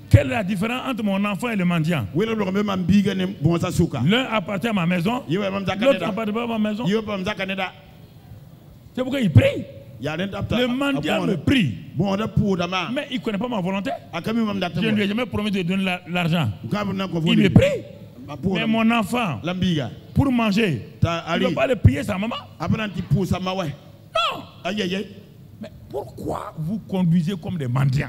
Quelle est la différence entre mon enfant et le mendiant? L'un appartient à ma maison, l'autre appartient pas à ma maison. C'est pourquoi il prie. Le mendiant me prie, mais il ne connaît pas ma volonté. Je ne lui ai jamais promis de donner l'argent. Il me prie. Mais mon enfant, pour manger, il ne va pas le prier sa maman. Non. Mais pourquoi vous conduisez comme des mendiants?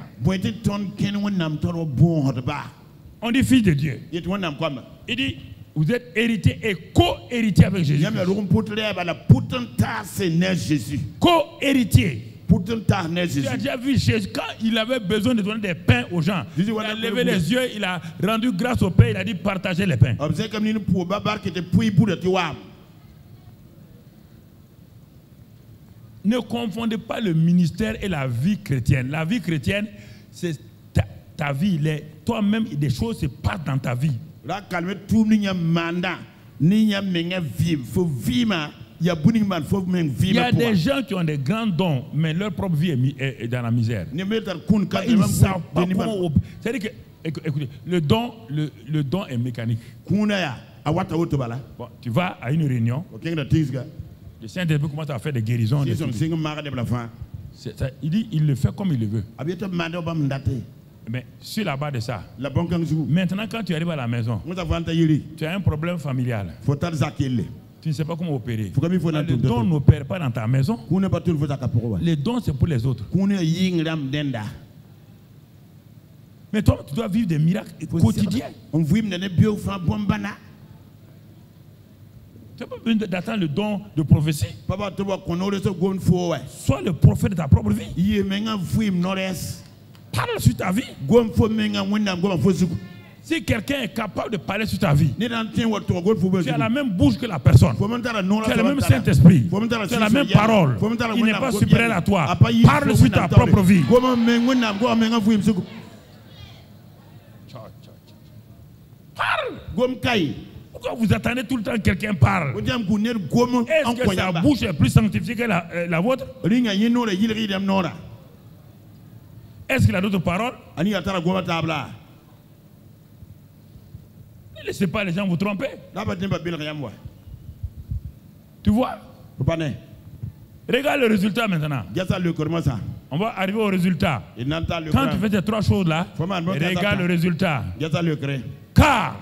On dit fils de Dieu. Il dit, vous êtes héritier et co-héritier avec Jésus. Co-héritier. Tu as déjà vu Jésus, quand il avait besoin de donner des pains aux gens, il a levé les yeux, il a rendu grâce au Père, il a dit partagez les pains. Ne confondez pas le ministère et la vie chrétienne. La vie chrétienne, c'est ta vie. Toi-même, des choses se passent dans ta vie. Il y a des gens qui ont des grands dons, mais leur propre vie est dans la misère. Ils ne savent pas comment. C'est-à-dire que, écoutez, le don est mécanique. Bon, tu vas à une réunion, le Saint-Esprit commence à faire des guérisons. Il dit, il le fait comme il le veut. Mais sur la base de ça, maintenant quand tu arrives à la maison, tu as un problème familial. Tu ne sais pas comment opérer. Le don n'opère pas dans ta maison. Les dons, c'est pour les autres. Mais toi, tu dois vivre des miracles quotidiens. Tu n'as pas besoin d'attendre le don de prophétie. Sois le prophète de ta propre vie. Parle sur ta vie. Si quelqu'un est capable de parler sur ta vie, tu as la même bouche que la personne. Tu as le même Saint-Esprit. Tu as la même parole. Il n'est pas supérieur à toi. Parle sur ta propre vie. Parle. Pourquoi vous attendez tout le temps que quelqu'un parle? Est-ce que sa bouche est plus sanctifiée que la vôtre? Est-ce qu'il a d'autres paroles? Ne laissez pas les gens vous tromper. Tu vois? Regarde le résultat maintenant. On va arriver au résultat. Quand tu fais ces trois choses-là, regarde le résultat. Car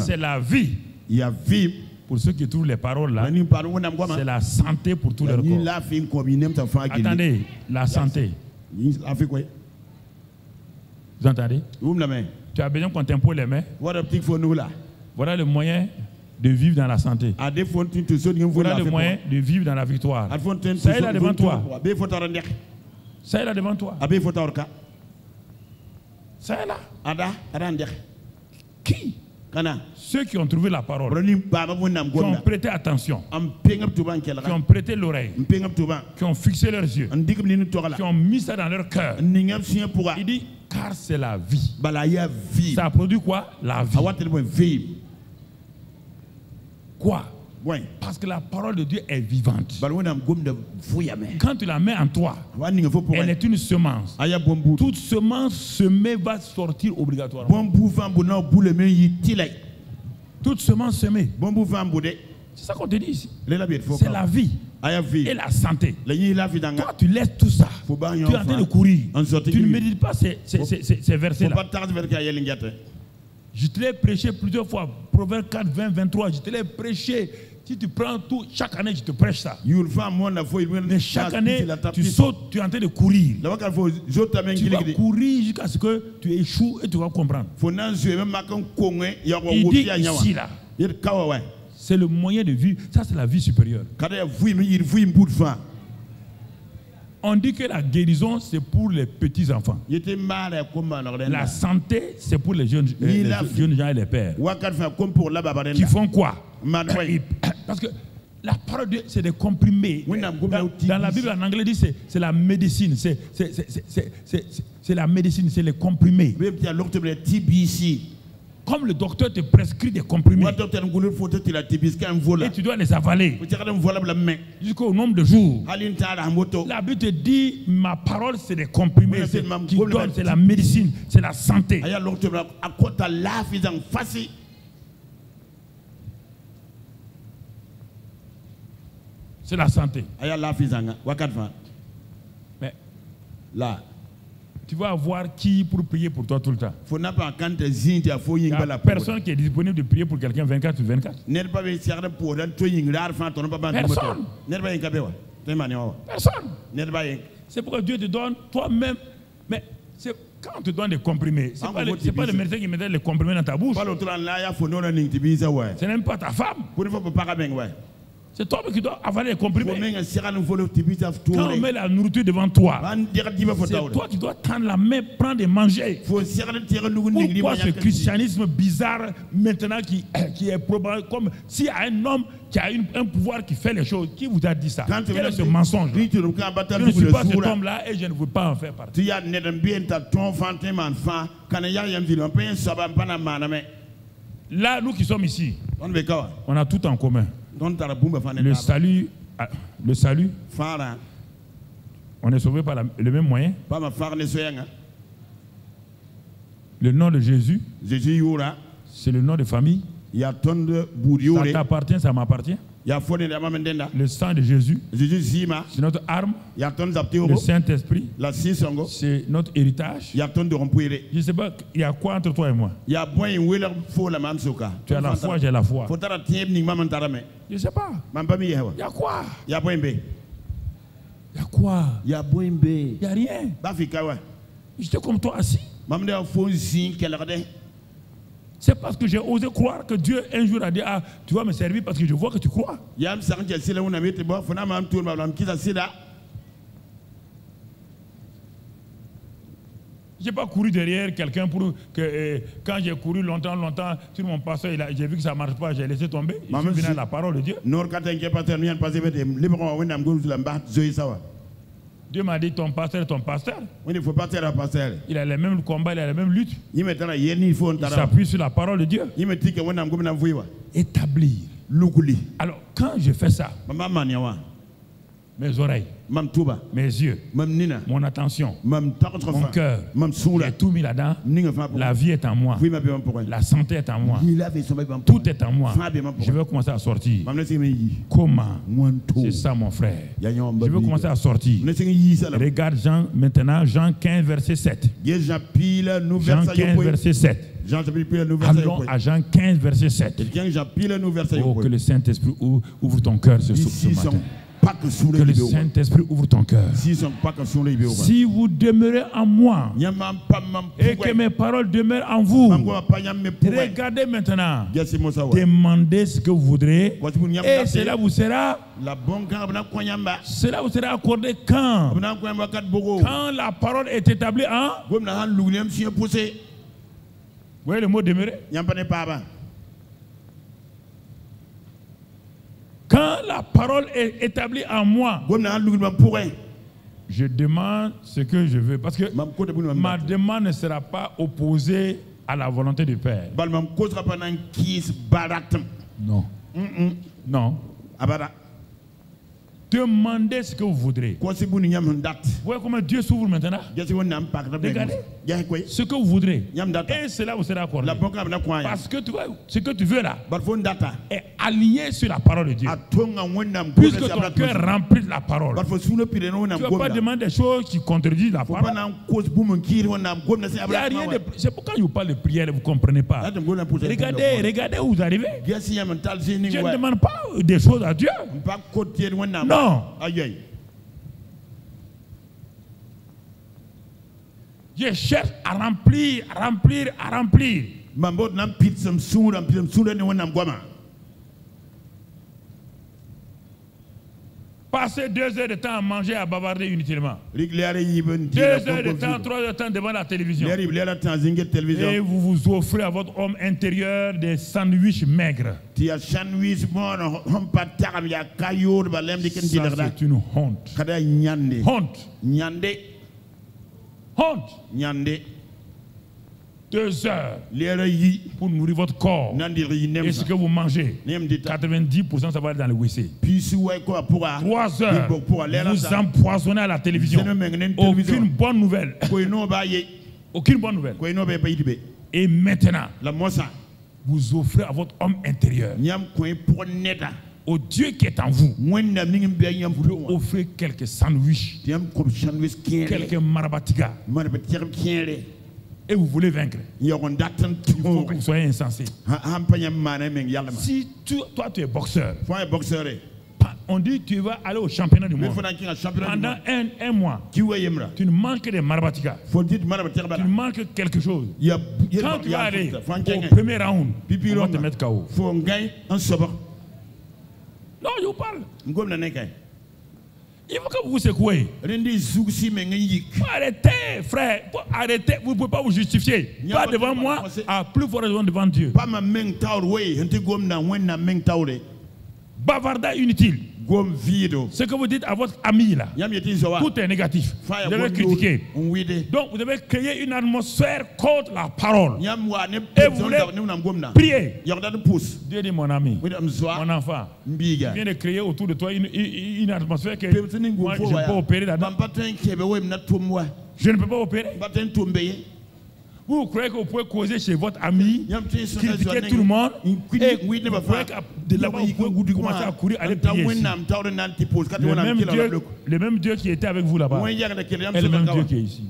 c'est la vie. Pour ceux qui trouvent les paroles là, c'est la santé pour tout leur corps. Attendez, la santé. Vous entendez? Tu as besoin qu'on t'impose les mains. Voilà le moyen de vivre dans la santé. Voilà le moyen de vivre dans la victoire. Ça est là devant toi. Ça est là devant toi. Ça est là. Qui? Ceux qui ont trouvé la parole, qui ont prêté attention, qui ont prêté l'oreille, qui ont fixé leurs yeux, qui ont mis ça dans leur cœur. Il dit, car c'est la vie. Ça produit quoi? La vie. Quoi? Parce que la parole de Dieu est vivante. Quand tu la mets en toi, elle est une semence. Toute semence semée va sortir obligatoirement. Toute semence semée. C'est ça qu'on te dit ici. C'est la vie et la santé. Toi, tu laisses tout ça. Tu es en train de courir. Tu ne médites pas ces versets-là. Je te l'ai prêché plusieurs fois. Proverbe 4, 20, 23. Je te l'ai prêché. Si tu prends tout, chaque année, je te prêche ça. Mais chaque année, tu sautes, tu es en train de courir. Tu vas courir jusqu'à ce que tu échoues et tu vas comprendre. Il dit ici, là, c'est le moyen de vivre. Ça, c'est la vie supérieure. On dit que la guérison, c'est pour les petits-enfants. La santé, c'est pour les jeunes gens et les pères. Qui font quoi? Parce que la parole de Dieu, c'est des comprimés. Dans la Bible, en anglais, dit c'est la médecine. C'est la médecine, c'est les comprimés. Comme le docteur te prescrit des comprimés, et tu dois les avaler jusqu'au nombre de jours. La Bible te dit, ma parole c'est des comprimés, c'est la médecine, c'est la santé. C'est la santé. Mais là, tu vas avoir qui pour prier pour toi tout le temps? Il n'y a personne qui est disponible de prier pour quelqu'un 24 sur 24. Personne. C'est pourquoi Dieu te donne toi-même. Mais quand on te donne des comprimés, ce n'est pas le médecin qui met les comprimés dans ta bouche. Ce n'est même pas ta femme. C'est toi qui dois avaler les comprimés. Quand on met la nourriture devant toi, c'est toi qui dois tendre la main, prendre et manger. Pourquoi ce christianisme bizarre maintenant qui est probable, comme s'il y a un homme qui a un pouvoir qui fait les choses, qui vous a dit ça? Quel est ce mensonge? Je ne suis pas cet homme-là et je ne veux pas en faire partie. Là, nous qui sommes ici, on a tout en commun. Le salut, on est sauvé par le même moyen. Le nom de Jésus, c'est le nom de famille. Ça t'appartient, ça m'appartient. Le sang de Jésus, c'est notre arme. Le Saint-Esprit, c'est notre héritage. Je ne sais pas, il y a quoi entre toi et moi? Tu as la foi, j'ai la foi. Je ne sais pas. Il y a quoi? Il y a quoi? Il n'y a rien. J'étais comme toi assis. C'est parce que j'ai osé croire que Dieu un jour a dit, ah, tu vas me servir parce que je vois que tu crois. Je n'ai pas couru derrière quelqu'un pour que quand j'ai couru longtemps, sur mon passeur, j'ai vu que ça ne marche pas, j'ai laissé tomber. Je suis venu à la parole de Dieu. Dieu m'a dit, ton pasteur. Il a les mêmes combats, il a les mêmes luttes. Il s'appuie sur la parole de Dieu. Établir. Alors, quand je fais ça, mes oreilles, mes yeux, mon attention, mon cœur. J'ai tout mis là-dedans. La vie est en moi. La santé est en moi. Tout est en moi. Je veux commencer à sortir. Comment? C'est ça, mon frère. Je veux commencer à sortir. Regarde maintenant Jean 15, verset 7. Jean 15, verset 7. Allons à Jean 15, verset 7. Oh, que le Saint-Esprit ouvre ton cœur ce matin. Que le Saint-Esprit ouvre ton cœur. Si vous demeurez en moi et que mes paroles demeurent en vous, regardez maintenant, demandez ce que vous voudrez et cela vous sera accordé quand la parole est établie en... Vous voyez le mot demeurer? Quand la parole est établie en moi, je demande ce que je veux. Parce que ma demande ne sera pas opposée à la volonté du Père. Non. Non. Demandez ce que vous voudrez. Vous voyez comment Dieu s'ouvre maintenant? Regardez. Ce que vous voudrez. Et cela vous sera accordé. Parce que tu vois, ce que tu veux là est aligné sur la parole de Dieu. Puisque ton cœur est rempli de la parole. Tu ne vas pas demander des choses qui contredisent la parole. C'est pourquoi je vous parle de prière et vous ne comprenez pas. Regardez où vous arrivez. Je ne demande pas des choses à Dieu. Non. Je cherche à remplir. Passer 2 heures de temps à manger, à bavarder inutilement. 2 heures de temps, 3 heures de temps devant la télévision. Et vous vous offrez à votre homme intérieur des sandwichs maigres. Ça, c'est une honte. Honte. 2 heures pour nourrir votre corps. Et ce que vous mangez, 90% ça va aller dans le WC. 3 heures, vous empoisonnez à la télévision. Aucune bonne nouvelle. Aucune bonne nouvelle. Et maintenant, vous offrez à votre homme intérieur, au Dieu qui est en vous, vous offrez quelques sandwichs, quelques marabatigas. Et vous voulez vaincre. Il faut que vous soyez insensé. Si toi tu es boxeur, on dit que tu vas aller au championnat du monde. Pendant un mois, tu ne manges que des marabatigas. Tu ne manges que quelque chose. Quand tu vas aller au premier round, on va te mettre KO. Non, je vous parle. Il faut que vous vous secouez. Arrêtez, frère. Arrêtez. Vous ne pouvez pas vous justifier. Pas devant moi, à plus forte raison devant Dieu. Bavardage inutile. Ce que vous dites à votre ami là, tout est négatif. Vous devez critiquer. Donc vous devez créer une atmosphère contre la parole. Et vous voulez prier. Dieu dit mon ami, mon enfant, il vient de créer autour de toi une atmosphère que moi, je ne peux pas opérer là-dedans. Je ne peux pas opérer. Vous croyez que vous pouvez causer chez votre ami, critiquer tout le monde, et vous croyez que de là-bas vous pouvez commencer à courir, aller prier ici. Le même Dieu qui était avec vous là-bas est le même Dieu qui est ici.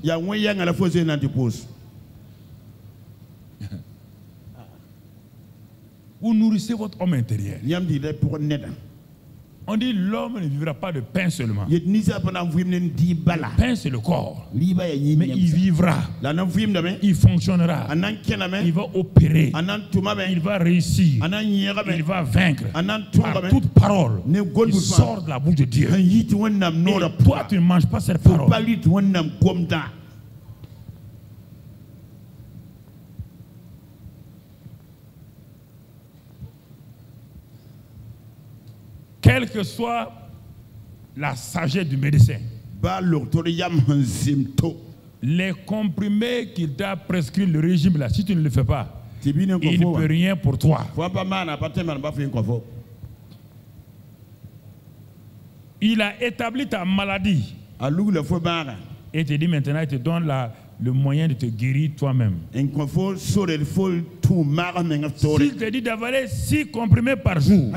Vous nourrissez votre homme intérieur. On dit l'homme ne vivra pas de pain seulement. Le pain c'est le corps. Mais il vivra. Il fonctionnera. Il va opérer. Il va réussir. Il va vaincre. Par toute parole qui sort de la bouche de Dieu. Et toi tu ne manges pas cette parole. Quelle que soit la sagesse du médecin, les comprimés qu'il t'a prescrit le régime là, si tu ne le fais pas, il ne peut rien pour toi. Il a établi ta maladie. Et te dit maintenant, il te donne le moyen de te guérir toi-même. S'il te dit d'avaler 6 comprimés par jour,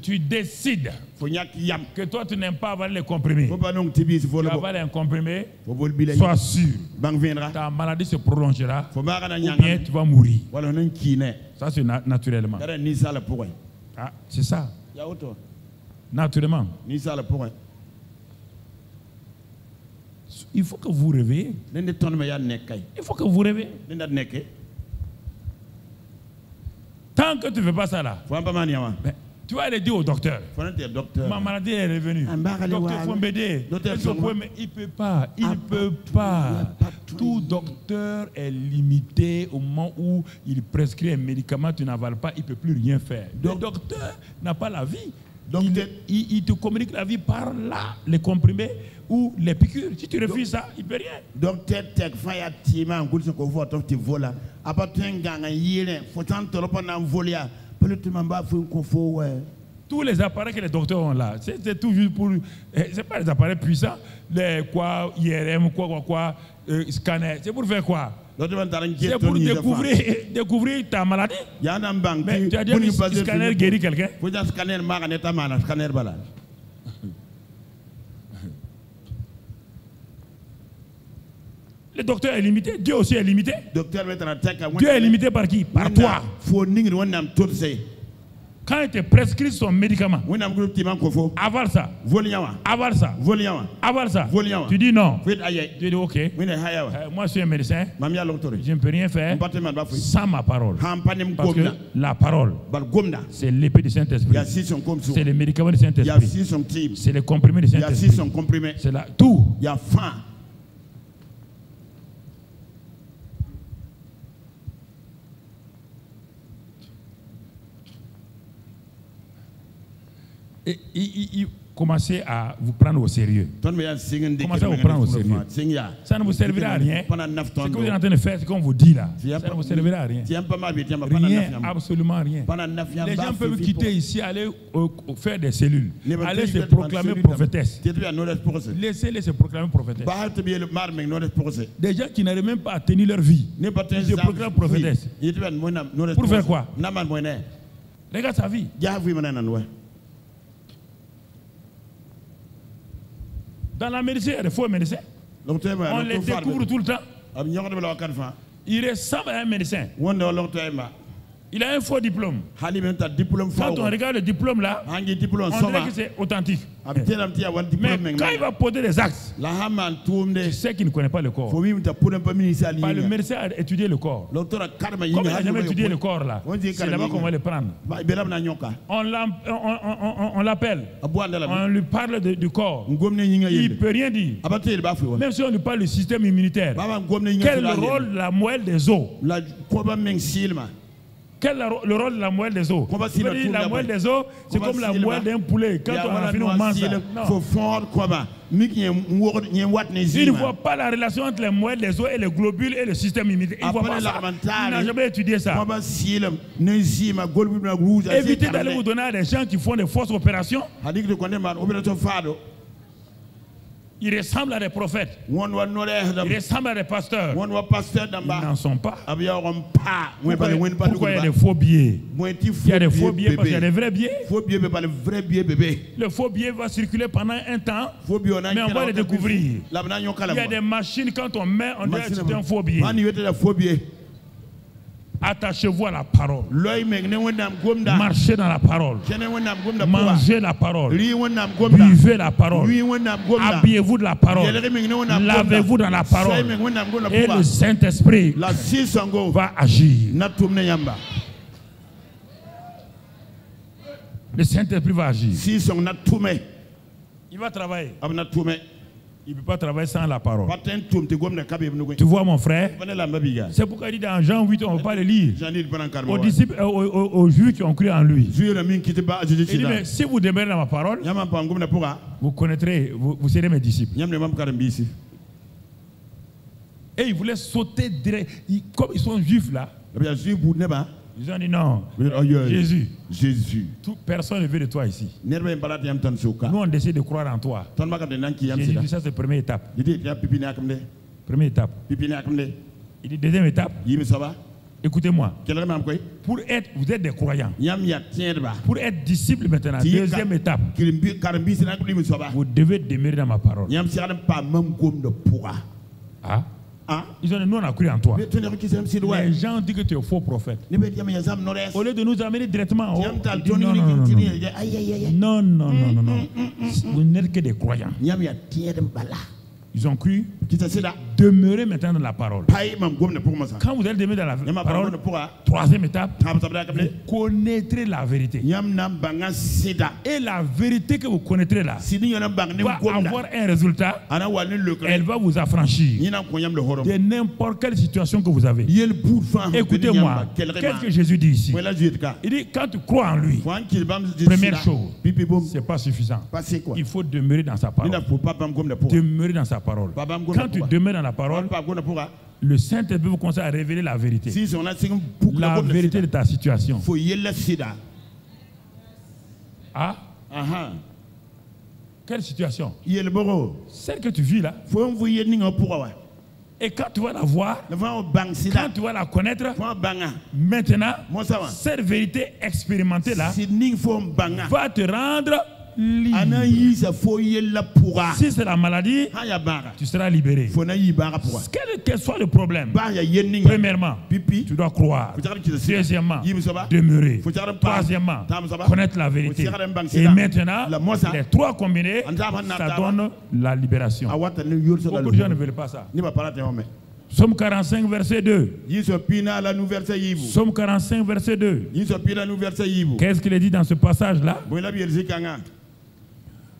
tu décides que toi tu n'aimes pas avaler les comprimés. Tu avales un comprimé, sois sûr, ta maladie se prolongera ou bien tu vas mourir. Ça c'est naturellement. Ah, c'est ça. Naturellement. Il faut que vous réveillez. Il faut que vous réveillez. Tant que tu ne fais pas ça là, tu vas aller dire au docteur. Ma maladie est revenue. Docteur, il faut m'aider. Mais il ne peut pas. Il ne peut pas. Tout docteur est limité au moment où il prescrit un médicament, tu n'avales pas, il ne peut plus rien faire. Le docteur n'a pas la vie. Il te communique la vie par là, les comprimés ou les piqûres. Si tu refuses ça, il ne peut rien. Docteur, tous les appareils que les docteurs ont là, c'est tout juste pour. C'est pas des appareils puissants, les quoi, IRM, scanner. C'est pour faire quoi? C'est pour découvrir ta maladie. Mais tu as dit que le scanner guérit quelqu'un? Le docteur est limité, Dieu aussi est limité. Dieu est limité par qui? Par toi. Quand il te prescrit son médicament, avale ça. Avale ça. Avale ça. Tu dis non. Tu dis ok. Moi je suis un médecin. Je ne peux rien faire sans ma parole. Parce que la parole, c'est l'épée du Saint-Esprit. C'est les médicaments du Saint-Esprit. C'est les comprimés du Saint-Esprit. C'est tout. Il y a faim. Et il commencez à vous prendre au sérieux. Commencez à vous prendre au sérieux. Ça ne vous servira à rien. Ce que vous êtes en train de faire, c'est qu'on vous dit là. Ça ne vous servira à rien. Rien, absolument rien. Les gens peuvent quitter ici, aller faire des cellules, aller se proclamer prophétesse. Laissez-les se proclamer prophétesse. Des gens qui n'arrivent même pas à tenir leur vie, ils se proclament prophétesse. Pour faire quoi? Regarde sa vie. Dans la médecine, il y a des faux médecins. On les découvre tout le temps. Il ressemble à un médecin. Il a un faux diplôme. Quand on regarde le diplôme là, on dirait que c'est authentique. Mais quand il va poser des actes, tu sais qu'il ne connaît pas le corps. Le médecin a étudié le corps. Comme il n'a jamais étudié le corps là, c'est là-bas qu'on va le prendre. On l'appelle, on lui parle du corps. Il ne peut rien dire. Même si on lui parle du système immunitaire, quel est le rôle de la moelle des os? Quel est le rôle de la moelle des os? La moelle des os, c'est comme la moelle d'un poulet. Quand on a fini, on mange ça. Il ne voit pas la relation entre les moelles des os et les globules et le système immunitaire. Il ne voit pas ça. Il n'a jamais étudié ça. Évitez d'aller vous donner à des gens qui font des fausses opérations. Ils ressemblent à des prophètes. Ils ressemblent à des pasteurs. Ils n'en sont pas. Pourquoi il y a des faux billets? Il y a des faux billets parce qu'il y a des vrais billets. Le faux billet va circuler pendant un temps, mais on va le découvrir. Il y a des machines, quand on met, on dirait que c'est un faux billet. Attachez-vous à la parole. Marchez dans la parole. Mangez la parole. Buvez la parole. Habillez-vous de la parole. Lavez-vous dans la parole. Et le Saint-Esprit va agir. Le Saint-Esprit va agir. Il va travailler. Il ne peut pas travailler sans la parole. Tu vois mon frère? C'est pourquoi il dit dans Jean 8, on ne va pas le lire. Aux disciples, aux Juifs qui ont cru en lui. Il dit, mais si vous demeurez dans ma parole, vous connaîtrez, vous serez mes disciples. Et ils voulaient sauter direct. Comme ils sont juifs là, Ils ont dit non. Jésus. Jésus. Personne ne veut de toi ici. Nous, on décide de croire en toi. Jésus dit ça, c'est la première étape. Première étape. Il dit deuxième étape. Écoutez-moi. Pour être, vous êtes des croyants. Pour être disciple maintenant, deuxième étape. Vous devez demeurer dans ma parole. Ah? Ils ont dit, nous on a cru en toi. Les gens disent que tu es un faux prophète. Au lieu de nous amener directement en haut, non. Vous n'êtes que des croyants. Ils ont cru demeurer maintenant dans la parole. Quand vous allez demeurer dans la parole, troisième étape, vous connaîtrez la vérité. Et la vérité que vous connaîtrez là va avoir un résultat. Elle va vous affranchir de n'importe quelle situation que vous avez. Écoutez-moi, qu'est-ce que Jésus dit ici? Il dit, quand tu crois en lui, première chose, ce n'est pas suffisant. Il faut demeurer dans sa parole. Demeurer dans sa parole. Quand tu demeures dans la parole, le Saint-Esprit vous conseille à révéler la vérité. La vérité de ta situation. Ah? Quelle situation? Celle que tu vis là. Et quand tu vas la voir, quand tu vas la connaître, maintenant, cette vérité expérimentée là va te rendre libre. Si c'est la maladie, tu seras libéré. Quel que soit le problème, premièrement, tu dois croire. Deuxièmement, demeurer. Troisièmement, connaître la vérité. Et maintenant, les trois combinés, ça donne la libération. Beaucoup de gens ne veulent pas ça. Somme 45, verset 2. Somme 45, verset 2. Qu'est-ce qu'il est dit dans ce passage-là?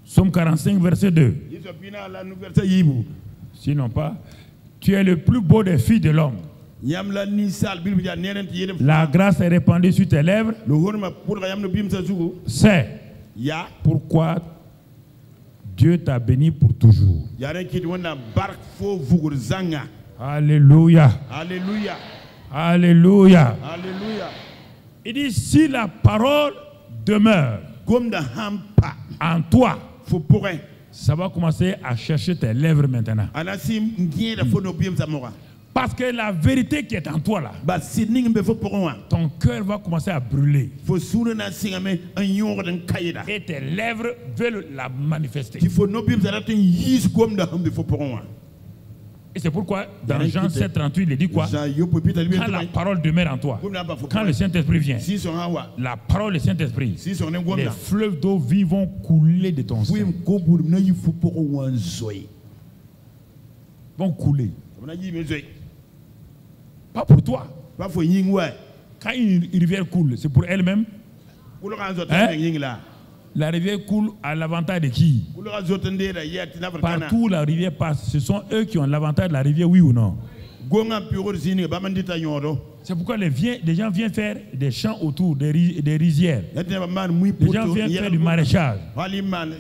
Somme 45, verset 2. Sinon pas, tu es le plus beau des filles de l'homme. La grâce est répandue sur tes lèvres. C'est pourquoi Dieu t'a béni pour toujours. Alléluia. Alléluia. Alléluia. Il dit, si la parole demeure en toi, ça va commencer à chercher tes lèvres maintenant. Parce que la vérité qui est en toi là, ton cœur va commencer à brûler. Et tes lèvres veulent la manifester. Et c'est pourquoi dans Jean 7,38, il dit quoi? Quand la parole demeure en toi, quand le Saint-Esprit vient, la parole du Saint-Esprit, les fleuves d'eau vive vont couler de ton sein. Vont couler. Pas pour toi. Quand une rivière coule, c'est pour elle-même. Hein? La rivière coule à l'avantage de qui? Partout où la rivière passe, ce sont eux qui ont l'avantage de la rivière, oui ou non? C'est pourquoi les gens viennent faire des champs autour des rizières. Les gens viennent faire du maraîchage.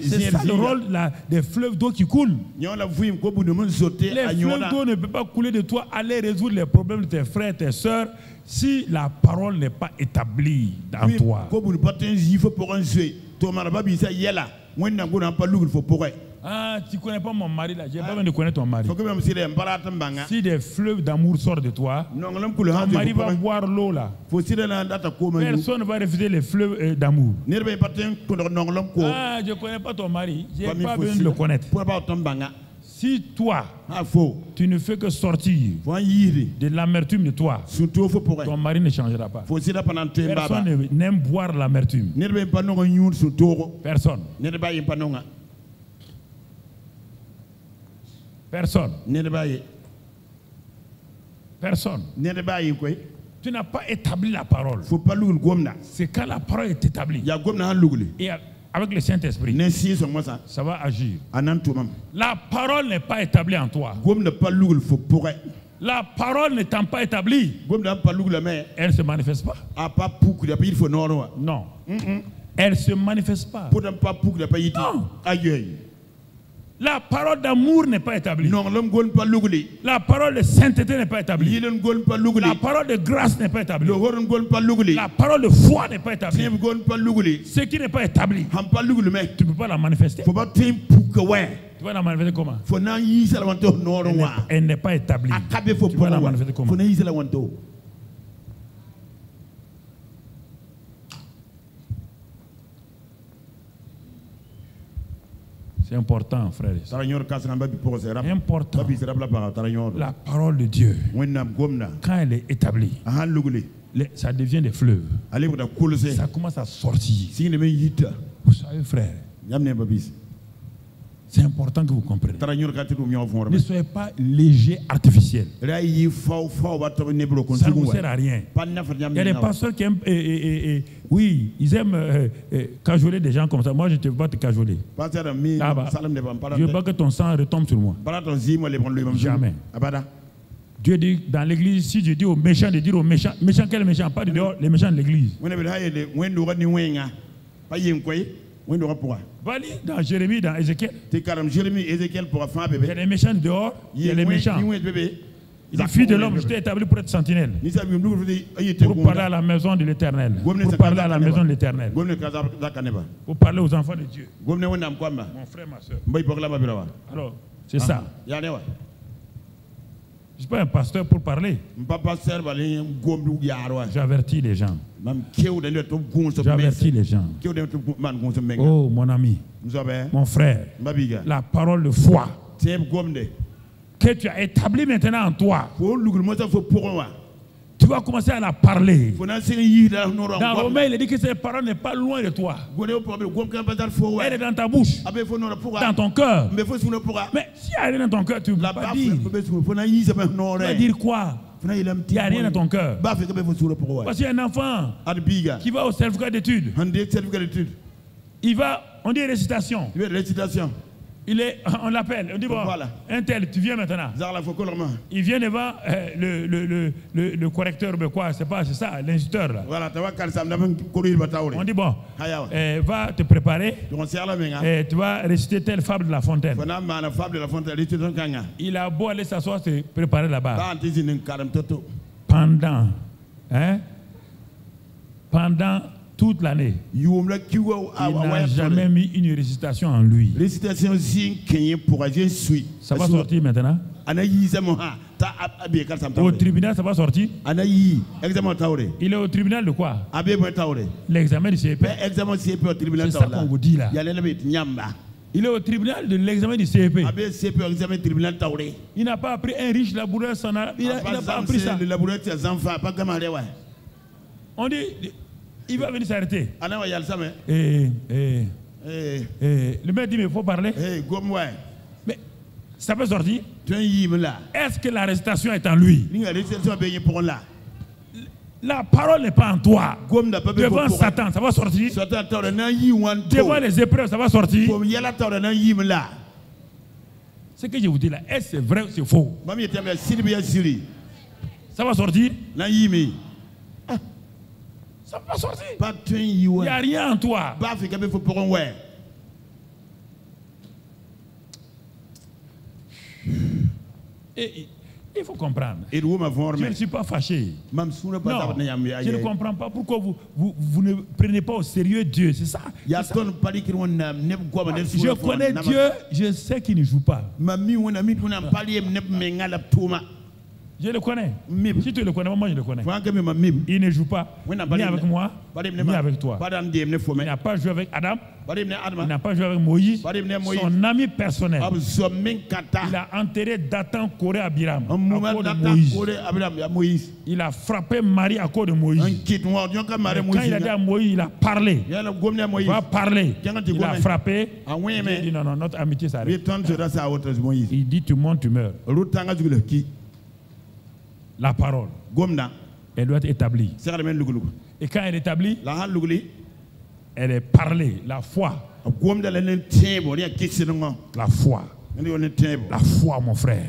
C'est ça le rôle des fleuves d'eau qui coulent. Les fleuves d'eau ne peuvent pas couler de toi, aller résoudre les problèmes de tes frères, tes soeurs, si la parole n'est pas établie dans toi. Ah, tu ne connais pas mon mari là, j'ai pas besoin de connaître ton mari. Si des fleuves d'amour sortent de toi, ton mari va boire l'eau là. Personne ne va refuser les fleuves d'amour. Ah, je ne connais pas ton mari, j'ai pas besoin de le connaître. Si toi, tu ne fais que sortir de l'amertume de toi, ton mari ne changera pas. Personne n'aime boire l'amertume. Personne. Personne. Personne. Tu n'as pas établi la parole. C'est quand la parole est établie. Et avec le Saint-Esprit, ça va agir. La parole n'est pas établie en toi. La parole n'étant pas établie, elle ne se manifeste pas. Non. Elle ne se manifeste pas. Non. La parole d'amour n'est pas établie. La parole de sainteté n'est pas établie. La parole de grâce n'est pas établie. La parole de foi n'est pas établie. Ce qui n'est pas établi, tu ne peux pas la manifester. Tu vas la manifester comment? Elle n'est pas établie. Tu vas la manifester comment? C'est important, frère. C'est important. La parole de Dieu, quand elle est établie, ça devient des fleuves. Ça commence à sortir. Vous savez, frère, c'est important que vous compreniez. Ne soyez pas léger, artificiel. Ça ne vous sert à rien. Il y a des pasteurs qui aiment, oui, ils aiment cajoler des gens comme ça. Moi, je ne veux pas te cajoler. Je ne veux pas que ton sang retombe sur moi. Jamais. Dieu dit dans l'église, si je dis aux méchants de dire aux méchants, méchants quels méchants? Pas de dehors, les méchants de l'église. Va lire dans Jérémie, dans Ézéchiel. Il y a les méchants dehors, il y a les méchants. Les filles de l'homme, je t'ai établi pour être sentinelle. Pour parler à la maison de l'Éternel. Pour parler à la maison de l'Éternel. Pour parler aux enfants de Dieu. Mon frère, ma soeur. Alors, c'est ça. Je ne suis pas un pasteur pour parler. J'avertis les gens. J'avertis les gens. Oh, mon ami, mon frère, la parole de foi que tu as établie maintenant en toi, tu vas commencer à la parler. Dans Romains, il dit que cette parole n'est pas loin de toi. Elle est dans ta bouche, dans ton cœur. Mais s'il n'y a rien dans ton cœur, tu ne peux pas dire. Tu vas dire quoi? Il n'y a rien dans ton cœur. Parce qu'il y a un enfant qui va au certificat d'études. Il va, on dit récitation. On l'appelle, on dit bon, un tel, tu viens maintenant. Il vient devant le correcteur, mais quoi, c'est ça, l'instituteur là. On dit bon, va te préparer, tu vas réciter telle fable de La Fontaine. Il a beau aller s'asseoir, se préparer là-bas. Pendant toute l'année, il n'a jamais mis une récitation en lui. Ça va sortir maintenant. Au tribunal, ça va sortir. Il est au tribunal de quoi? L'examen du CEP. C'est ça qu'on vous dit là. Il est au tribunal de l'examen du CEP. Il n'a pas appris un riche laboureur. Il n'a pas appris ça. On dit... Il va venir s'arrêter. Le maître dit, mais il faut parler. Mais ça peut sortir. Est-ce que la récitation est en lui? La parole n'est pas en toi. Devant Satan, ça va sortir. Devant les épreuves, ça va sortir. Ce que je vous dis là, est-ce que c'est vrai ou c'est faux? Ça va sortir. Ça va sortir. Il n'y a rien en toi. Et il faut comprendre. Je ne suis pas fâché. Non, je ne comprends pas pourquoi vous ne prenez pas au sérieux Dieu. C'est ça. Je connais Dieu, je sais qu'il ne joue pas. Je le connais. Si tu le connais, moi je le connais. Il ne joue pas ni avec moi, ni avec toi. Il n'a pas joué avec Adam. Il n'a pas joué avec Moïse. Son ami personnel. Il a enterré Dathan, Corée, Abiram à cause de Moïse. Il a frappé Marie à cause de Moïse. Quand il a dit à Moïse, il a parlé. Il va parler. Il a frappé. Il dit non, notre amitié s'arrête. Il dit tu montes, tu meurs. La parole, elle doit être établie. Et quand elle est établie, elle est parlée. La foi. La foi. La foi, mon frère.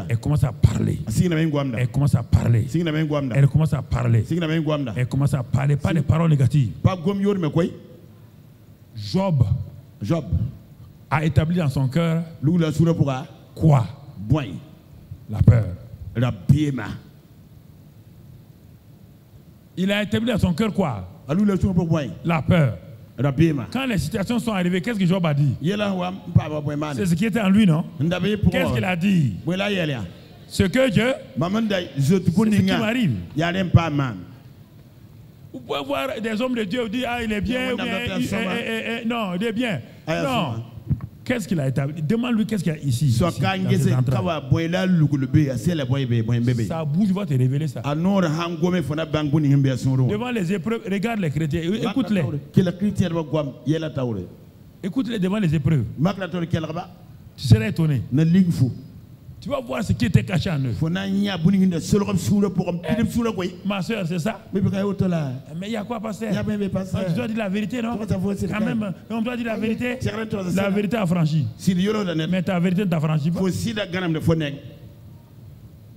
Elle commence à parler. Elle commence à parler. Elle commence à parler. Elle commence à parler. Pas des paroles négatives. Job. a établi dans son cœur quoi? La peur. Il a établi dans son cœur quoi? La peur. Quand les situations sont arrivées, qu'est-ce que Job a dit? C'est ce qui était en lui, non? Qu'est-ce qu'il a dit? Ce que Dieu, c'est ce qui m'arrive. Vous pouvez voir des hommes de Dieu dire ah il est bien, ou bien, non, il est bien. Non. Qu'est-ce qu'il a établi? Demande-lui qu'est-ce qu'il y a ici. Sa bouche va te révéler ça. Devant les épreuves, regarde les chrétiens, écoute-les. Écoute-les devant les épreuves. Tu serais étonné. Tu vas voir ce qui était caché en eux. Ma soeur, c'est ça? Mais il y a quoi, pasteur? Tu dois dire la vérité, non? Quand même, on doit dire la vérité. La vérité a franchi. Mais ta vérité ne t'a franchi pas.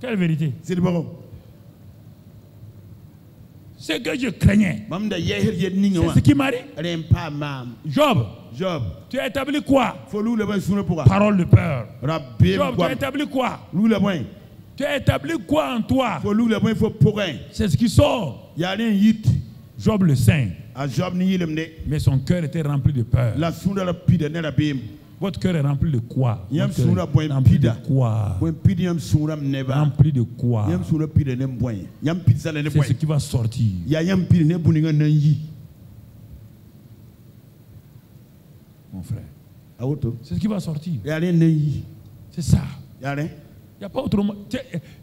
Quelle vérité? Ce que je craignais, c'est ce qui m'arrive. Job, tu as établi quoi? Parole de peur. Job, tu as établi quoi? Tu as établi quoi en toi? C'est ce qui sort. Job le saint. Mais son cœur était rempli de peur. Votre cœur est rempli de quoi? Rempli de quoi? Rempli de quoi? C'est ce qui va sortir. Mon frère. C'est ce qui va sortir. C'est ça. Il n'y a pas autrement.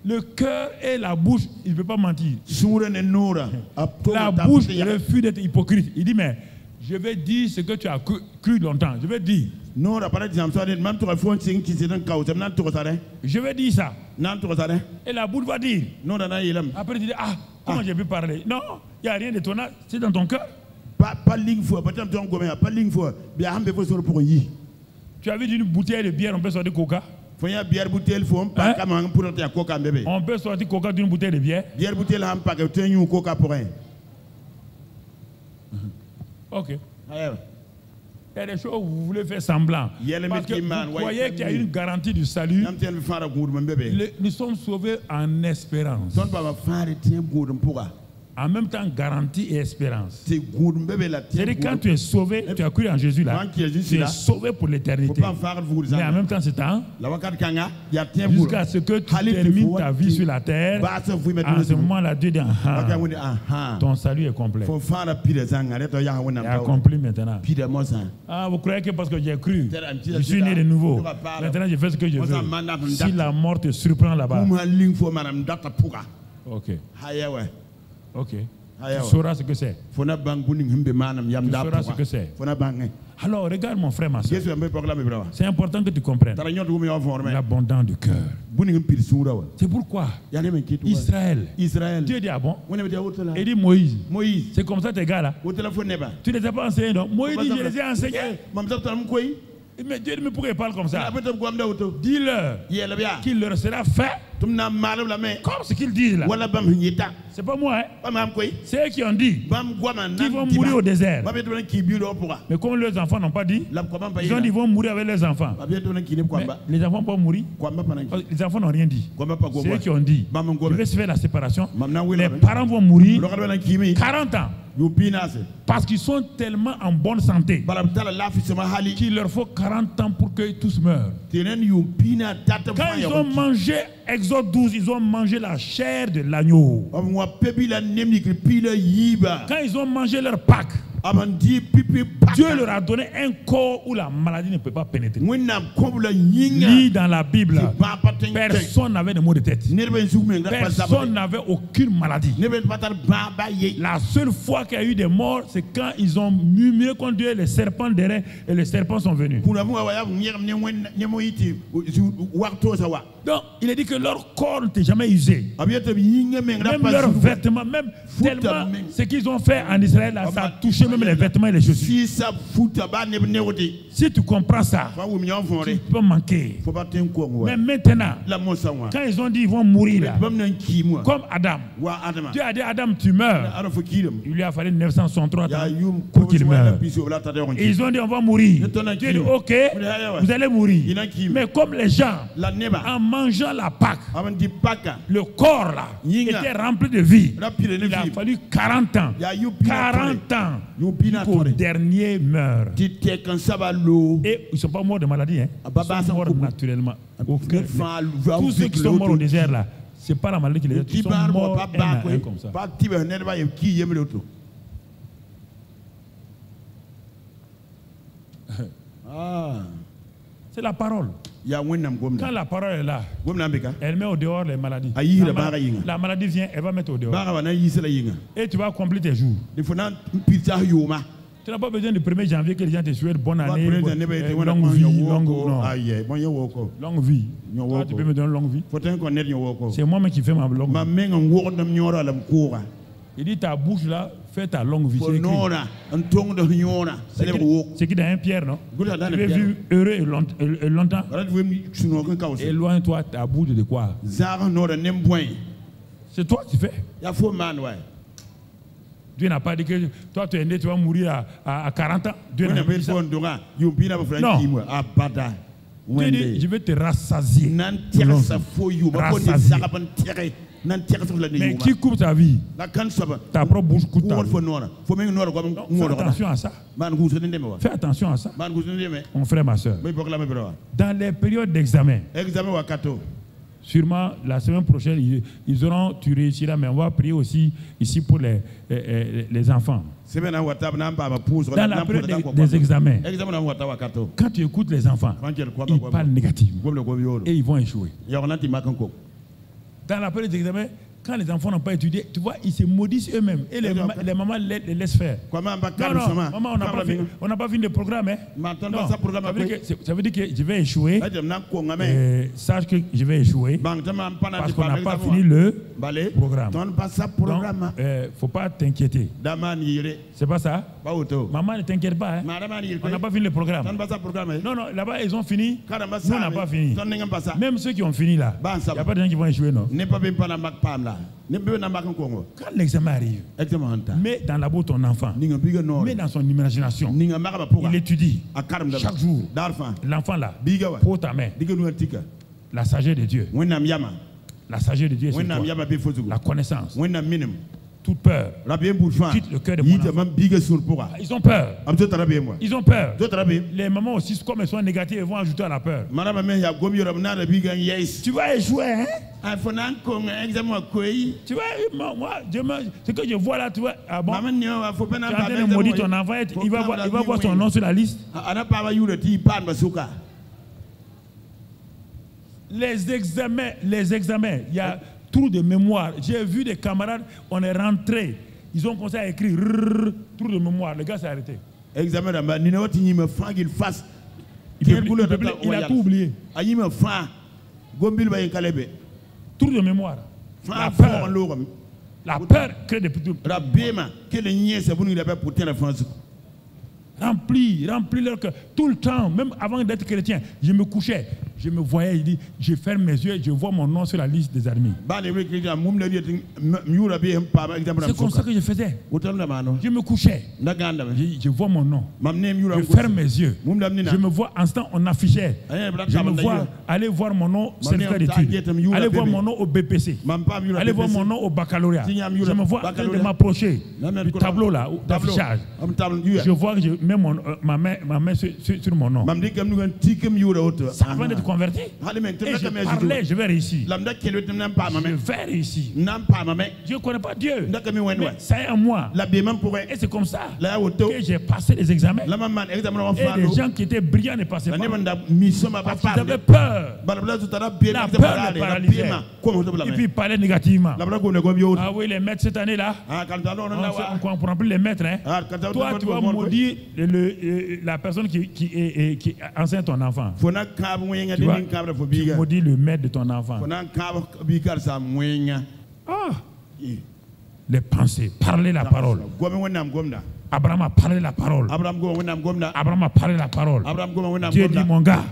Le cœur et la bouche, il ne peut pas mentir. La bouche refuse d'être hypocrite. Il dit, mais je vais dire ce que tu as cru longtemps. Je vais dire. Je vais dire ça. Et la bouche va dire. Après, tu dis, ah, comment j'ai pu parler? Non, il n'y a rien d'étonnant. C'est dans ton cœur. Tu as vu d'une bouteille de bière, on peut sortir coca? Hein? On peut sortir coca d'une bouteille de bière? Ok. Il y a des choses où vous voulez faire semblant. Parce que vous croyez qu'il y a une garantie du salut. Nous sommes sauvés en espérance. En même temps, garantie et espérance. C'est-à-dire quand tu es sauvé, tu as cru en Jésus là, tu es sauvé pour l'éternité. Mais en même temps, c'est temps jusqu'à ce que tu termines ta vie sur la terre. En ce moment-là, Dieu dit, ton salut est complet. Il est accompli maintenant. Ah, vous croyez que parce que j'ai cru, je suis né de nouveau. Maintenant, je fais ce que je veux. Si la mort te surprend là-bas. Ok. Ok. Tu sauras ce que c'est. Tu sauras ce que c'est. Alors, regarde mon frère, ma soeur. C'est important que tu comprennes l'abondance du cœur. C'est pourquoi Israël, Dieu dit, ah bon? Il dit Moïse. C'est comme ça tes gars là. Tu ne les as pas enseignés, non? Moïse dit, je les ai enseignés. Mais Dieu ne pourrait pas parler comme ça. Dis-leur qu'il leur sera fait comme ce qu'ils disent là. C'est pas moi, hein? C'est eux qui ont dit qu'ils vont mourir au désert. Mais comme leurs enfants n'ont pas dit, ils ont dit qu'ils vont mourir avec leurs enfants. Mais les enfants vont mourir. Les enfants n'ont rien dit. C'est eux qui ont dit je vais se faire la séparation. Les parents vont mourir 40 ans. Parce qu'ils sont tellement en bonne santé qu'il leur faut 40 ans pour que tous meurent. Quand ils ont mangé Exode 12, ils ont mangé la chair de l'agneau. Quand ils ont mangé leur Pâques, Dieu leur a donné un corps où la maladie ne peut pas pénétrer. Ni dans la Bible, personne n'avait de maux de tête. Personne n'avait aucune maladie. La seule fois qu'il y a eu des morts, c'est quand ils ont murmuré contre Dieu, les serpents derrière, et les serpents sont venus. Donc, il est dit que leur corps n'était jamais usé. Même leurs vêtements, même tellement ce qu'ils ont fait en Israël, là, ça a touché toucher même les vêtements et les chaussures. Si tu comprends ça, tu peux manquer. Mais maintenant, quand ils ont dit ils vont mourir là, comme Adam, Dieu a dit Adam, tu meurs. Il lui a fallu 963 ans pour qu'il meure. Et ils ont dit on va mourir. Dieu dit ok, vous allez mourir. Mais comme les gens, en mangeant la Pâque, le corps là était rempli de vie. Il a fallu 40 ans. 40 ans pour le dernier meurt. Et ils ne sont pas morts de maladie. Hein. Ils sont morts naturellement. Tous ceux qui sont morts au désert là, ce n'est pas la maladie qui les a tués. Ils sont morts un à un comme ça. C'est la parole. Quand la parole est là, elle met au dehors les maladies. La maladie vient, elle va mettre au dehors. Et tu vas accomplir tes jours. Tu n'as pas besoin du 1er janvier que les gens te souhaitent bonne année, longue vie, longue vie. Toi, tu peux me donner longue vie. C'est moi-même qui fais ma longue vie. Il dit ta bouche là, fais ta longue vie. C'est qui dans un Pierre, non? Tu veux vivre heureux et longtemps. Éloigne-toi ta bouche de quoi? C'est toi qui fais. Dieu n'a pas dit que toi tu es né, tu vas mourir à 40 ans. Dieu n'a pas dit ça. Non. Dieu dit, je vais te rassasier. Mais qui coupe ta vie? Ta propre bouche coupe ta vie. Fais attention à ça. Fais attention à ça. Mon frère, ma soeur. Dans les périodes d'examen, sûrement la semaine prochaine, ils auront, tu réussiras, mais on va prier aussi ici pour les enfants. Dans la période des examens, quand tu écoutes les enfants, ils parlent négativement et ils vont échouer. Dans la période des examens, quand les enfants n'ont pas étudié, tu vois, ils se maudissent eux-mêmes. Et les mamans les laissent faire. Non, maman, on n'a pas fini le programme. Hein? Non, ça veut dire que je vais échouer. Sache que je vais échouer. Parce qu'on n'a pas fini le programme. Donc, il ne faut pas t'inquiéter. C'est pas ça? Maman, ne t'inquiète pas. Hein? On n'a pas fini le programme. Non, là-bas, ils ont fini. Nous, on n'a pas fini. Même ceux qui ont fini là, il n'y a pas de gens qui vont échouer, non? Quand l'examen arrive, mets dans la bouche ton enfant, mets dans son imagination, il étudie chaque jour. L'enfant là, pose ta main. La sagesse de Dieu. La sagesse de Dieu, c'est quoi? La connaissance. Toute peur quitte le cœur de mon enfant. Ils ont peur. Ils ont peur. Les mamans aussi, comme elles sont négatives, elles vont ajouter à la peur. Tu vas échouer, hein? Tu vois, moi, ce que je vois là, tu vois, ah bon, tu es en train de maudire ton enfant, il va voir son nom sur la liste. Les examens, il y a trou de mémoire. J'ai vu des camarades, on est rentré, ils ont commencé à écrire trou de mémoire. Le gars s'est arrêté. Il a tout oublié. Trou de mémoire. La peur crée des petits. Remplis leur cœur. Tout le temps, même avant d'être chrétien, je me couchais, je me voyais, je ferme mes yeux, je vois mon nom sur la liste des ennemis. C'est comme ça que je faisais. Je me couchais, je vois mon nom, je ferme mes yeux, je me vois instant, on affichait, je me vois aller voir mon nom certificat d'études, aller voir mon nom au BPC, aller voir mon nom au baccalauréat. Je me vois en train de m'approcher du tableau là, d'affichage. Je vois que je mets ma main sur mon nom. Ça avant d'être converti. Et je parlais, je vais réussir. Je vais réussir. Je ne connais pas Dieu. Mais ça est en moi. Et c'est comme ça que j'ai passé les examens. Et les gens qui étaient brillants ne passaient pas. Parce qu'ils avaient peur. La peur les paralysait. Et puis ils parlaient négativement. Ah oui, les maîtres cette année-là, on ne comprend plus les maîtres. Hein. Toi, tu vas maudire la personne qui enseigne ton enfant. Tu maudis le maître de ton enfant. Ah. Les pensées, parler la parole. Abraham a parlé la parole. Abraham a parlé la parole. Dieu dit, mon gars,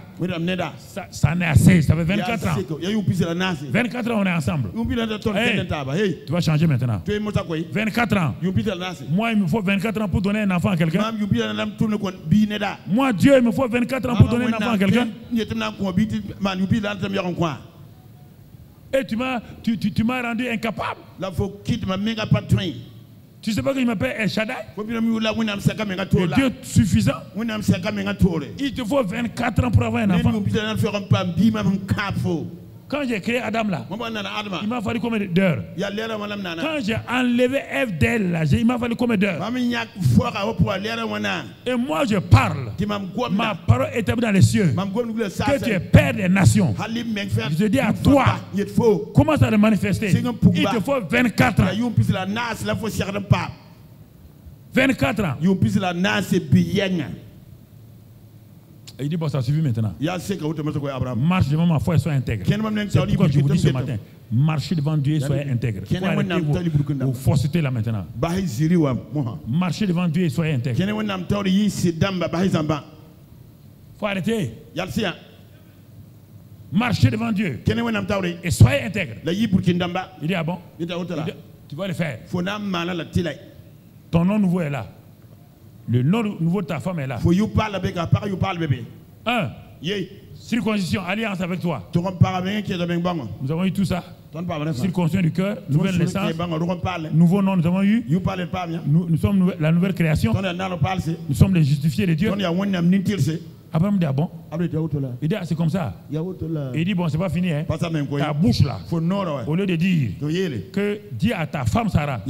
ça en est assez. Ça fait 24 ans. 24 ans, on est ensemble. Hey, tu vas changer maintenant. 24 ans. Moi, il me faut 24 ans pour donner un enfant à quelqu'un. Moi, Dieu, il me faut 24 ans pour donner un enfant à quelqu'un. Et tu m'as rendu incapable. Tu sais pas qu'il m'appelle El Shaddai? Le Dieu suffisant. Il te faut 24 ans pour avoir un enfant. Quand j'ai créé Adam là, il m'a fallu combien d'heures? Quand j'ai enlevé Ève d'elle là, il m'a fallu combien d'heures? Et moi je parle. Ma parole est établie dans les cieux. Que tu es père des nations. Je te dis à toi, commence à le manifester. Il te faut 24 ans. 24 ans. Et il dit, bon, ça suffit maintenant. Marche devant ma foi et sois intègre. C'est pourquoi je vous dis ce matin, marchez devant Dieu et soyez intègre. Il faut arrêter vos faussetés là maintenant. Marchez devant Dieu et soyez intègre. Il faut arrêter. Marchez devant Dieu et soyez intègre. Il dit, ah bon? Tu vas le faire. Ton nom nouveau est là. Le nom nouveau de ta femme est là. 1. Circoncision, alliance avec toi. Nous avons eu tout ça. Circoncision du cœur, nouvelle naissance, nouveau nom nous avons eu. Nous sommes la nouvelle création. Nous sommes les justifiés de Dieu. Abraham dit, ah bon? Il dit, ah, c'est comme ça. Il dit, bon, c'est pas fini. Hein. Ta bouche là, au lieu de dire que dis à ta femme Sarah,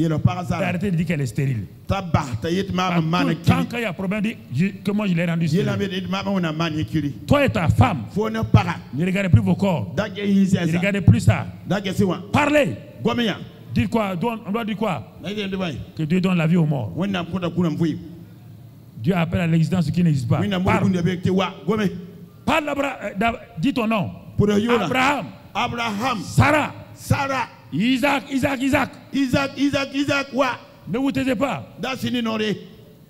arrêtez de dire qu'elle est stérile. Tant qu'il y a problème, dis que moi je l'ai rendu stérile. Toi et ta femme, ne regardez plus vos corps. Ne regardez plus ça. Parlez. Dites quoi? On doit dire quoi? Que Dieu donne la vie aux morts. Dieu appelle à l'existence ce qui n'existe pas. Parle. Dis ton nom. Abraham. Sarah. Isaac. Ne vous taisez pas.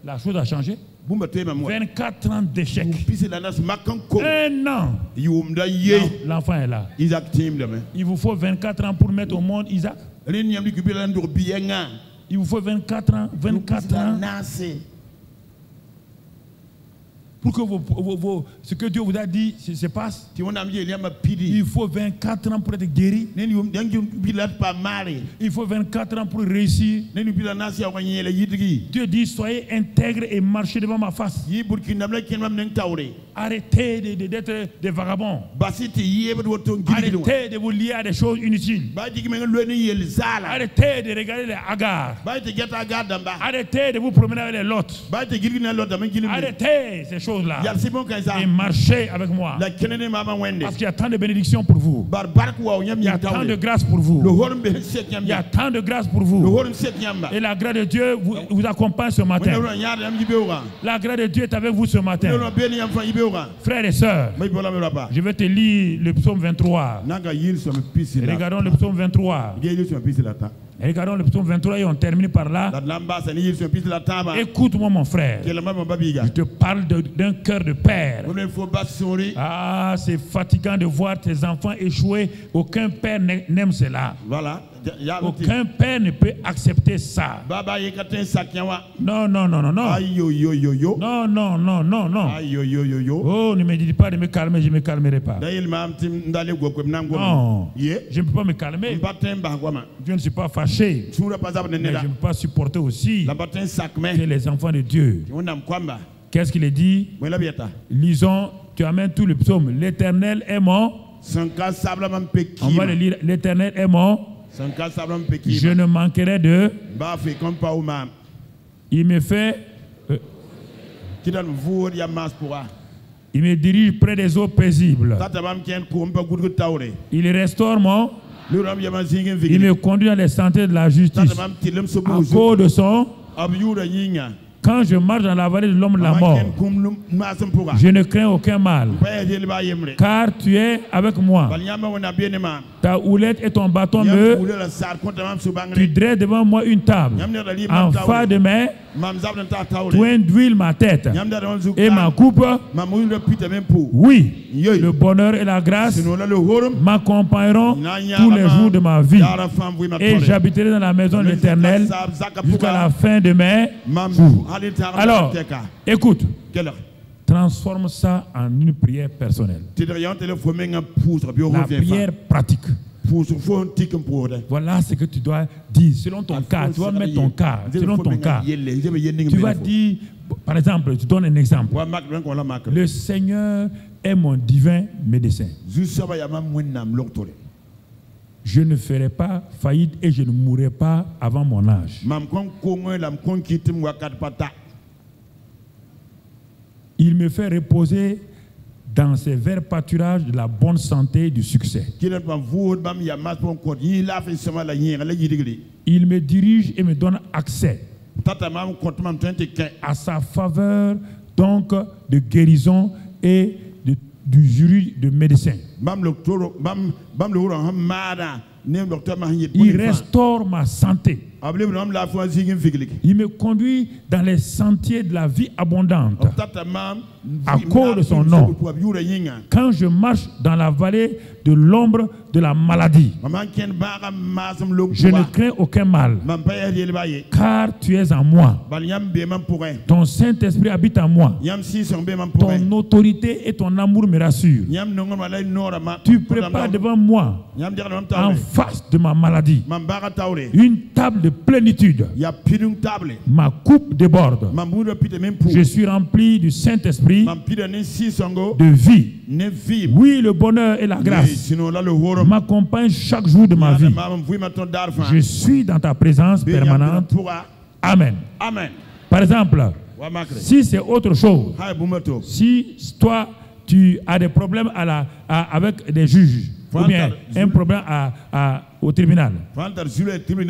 La chose a changé. 24 ans d'échec. 1 an. L'enfant est là. Il vous faut 24 ans pour mettre au monde Isaac. Il vous faut 24 ans. 24 ans. Pour que ce que Dieu vous a dit se passe, il faut 24 ans pour être guéri. Il faut 24 ans pour réussir. Dieu dit, soyez intègres et marchez devant ma face. Arrêtez d'être des vagabonds. Arrêtez de vous lier à des choses inutiles. Arrêtez de regarder les hagards. Arrêtez de vous promener avec les lots. Arrêtez ces choses là et marchez avec moi, parce qu'il y a tant de bénédictions pour vous, il y a tant de grâce pour vous, il y a tant de grâce pour vous, et la grâce de Dieu vous accompagne ce matin. La grâce de Dieu est avec vous ce matin. Frères et sœurs, je vais te lire le psaume 23. Regardons le psaume 23. Regardons le psaume 23 et on termine par là. Écoute-moi mon frère. Je te parle d'un cœur de père. Ah, c'est fatigant de voir tes enfants échouer. Aucun père n'aime cela. Aucun père ne peut accepter ça. Non. Non. Non. Oh, ne me dis pas de me calmer, je ne me calmerai pas. Non, je ne peux pas me calmer. Je ne suis pas fâché. Mais je ne peux pas supporter aussi que les enfants de Dieu. Qu'est-ce qu'il est dit? Lisons, tu amènes tout le psaume. L'Éternel est mon. On va le lire. L'Éternel est mon. Je ne manquerai de. Il me fait. Il me dirige près des eaux paisibles. Il restaure mon. Il me conduit dans les sentiers de la justice. À cause de son. Quand je marche dans la vallée de l'ombre de la mort, je ne crains aucun mal, car tu es avec moi. Ta houlette et ton bâton tu dresses devant moi une table. En face de mes, tu induis ma tête et ma coupe. Oui, le bonheur et la grâce m'accompagneront tous les jours de ma vie. Et j'habiterai dans la maison de l'Éternel jusqu'à la fin de mes jours. Alors, écoute, transforme ça en une prière personnelle. La prière pratique. Voilà ce que tu dois dire selon ton cas. Tu vas mettre ton cas selon ton cas. Tu vas dire, par exemple, je donne un exemple. Le Seigneur est mon divin médecin. Je ne ferai pas faillite et je ne mourrai pas avant mon âge. Il me fait reposer dans ses verts pâturages de la bonne santé et du succès. Il me dirige et me donne accès à sa faveur donc de guérison et du jury de médecin. Il restaure ma santé. Il me conduit dans les sentiers de la vie abondante à cause de son nom. Quand je marche dans la vallée de l'ombre de la maladie, je ne crains aucun mal, car tu es en moi. Ton Saint-Esprit habite en moi. Ton autorité et ton amour me rassurent. Tu prépares devant moi, en face de ma maladie, une table de plénitude. Ma coupe déborde. Je suis rempli du Saint-Esprit, de vie. Oui, le bonheur et la grâce m'accompagnent chaque jour de ma vie. Je suis dans ta présence permanente. Amen. Par exemple, si c'est autre chose, si toi tu as des problèmes avec des juges, ou bien un problème au tribunal,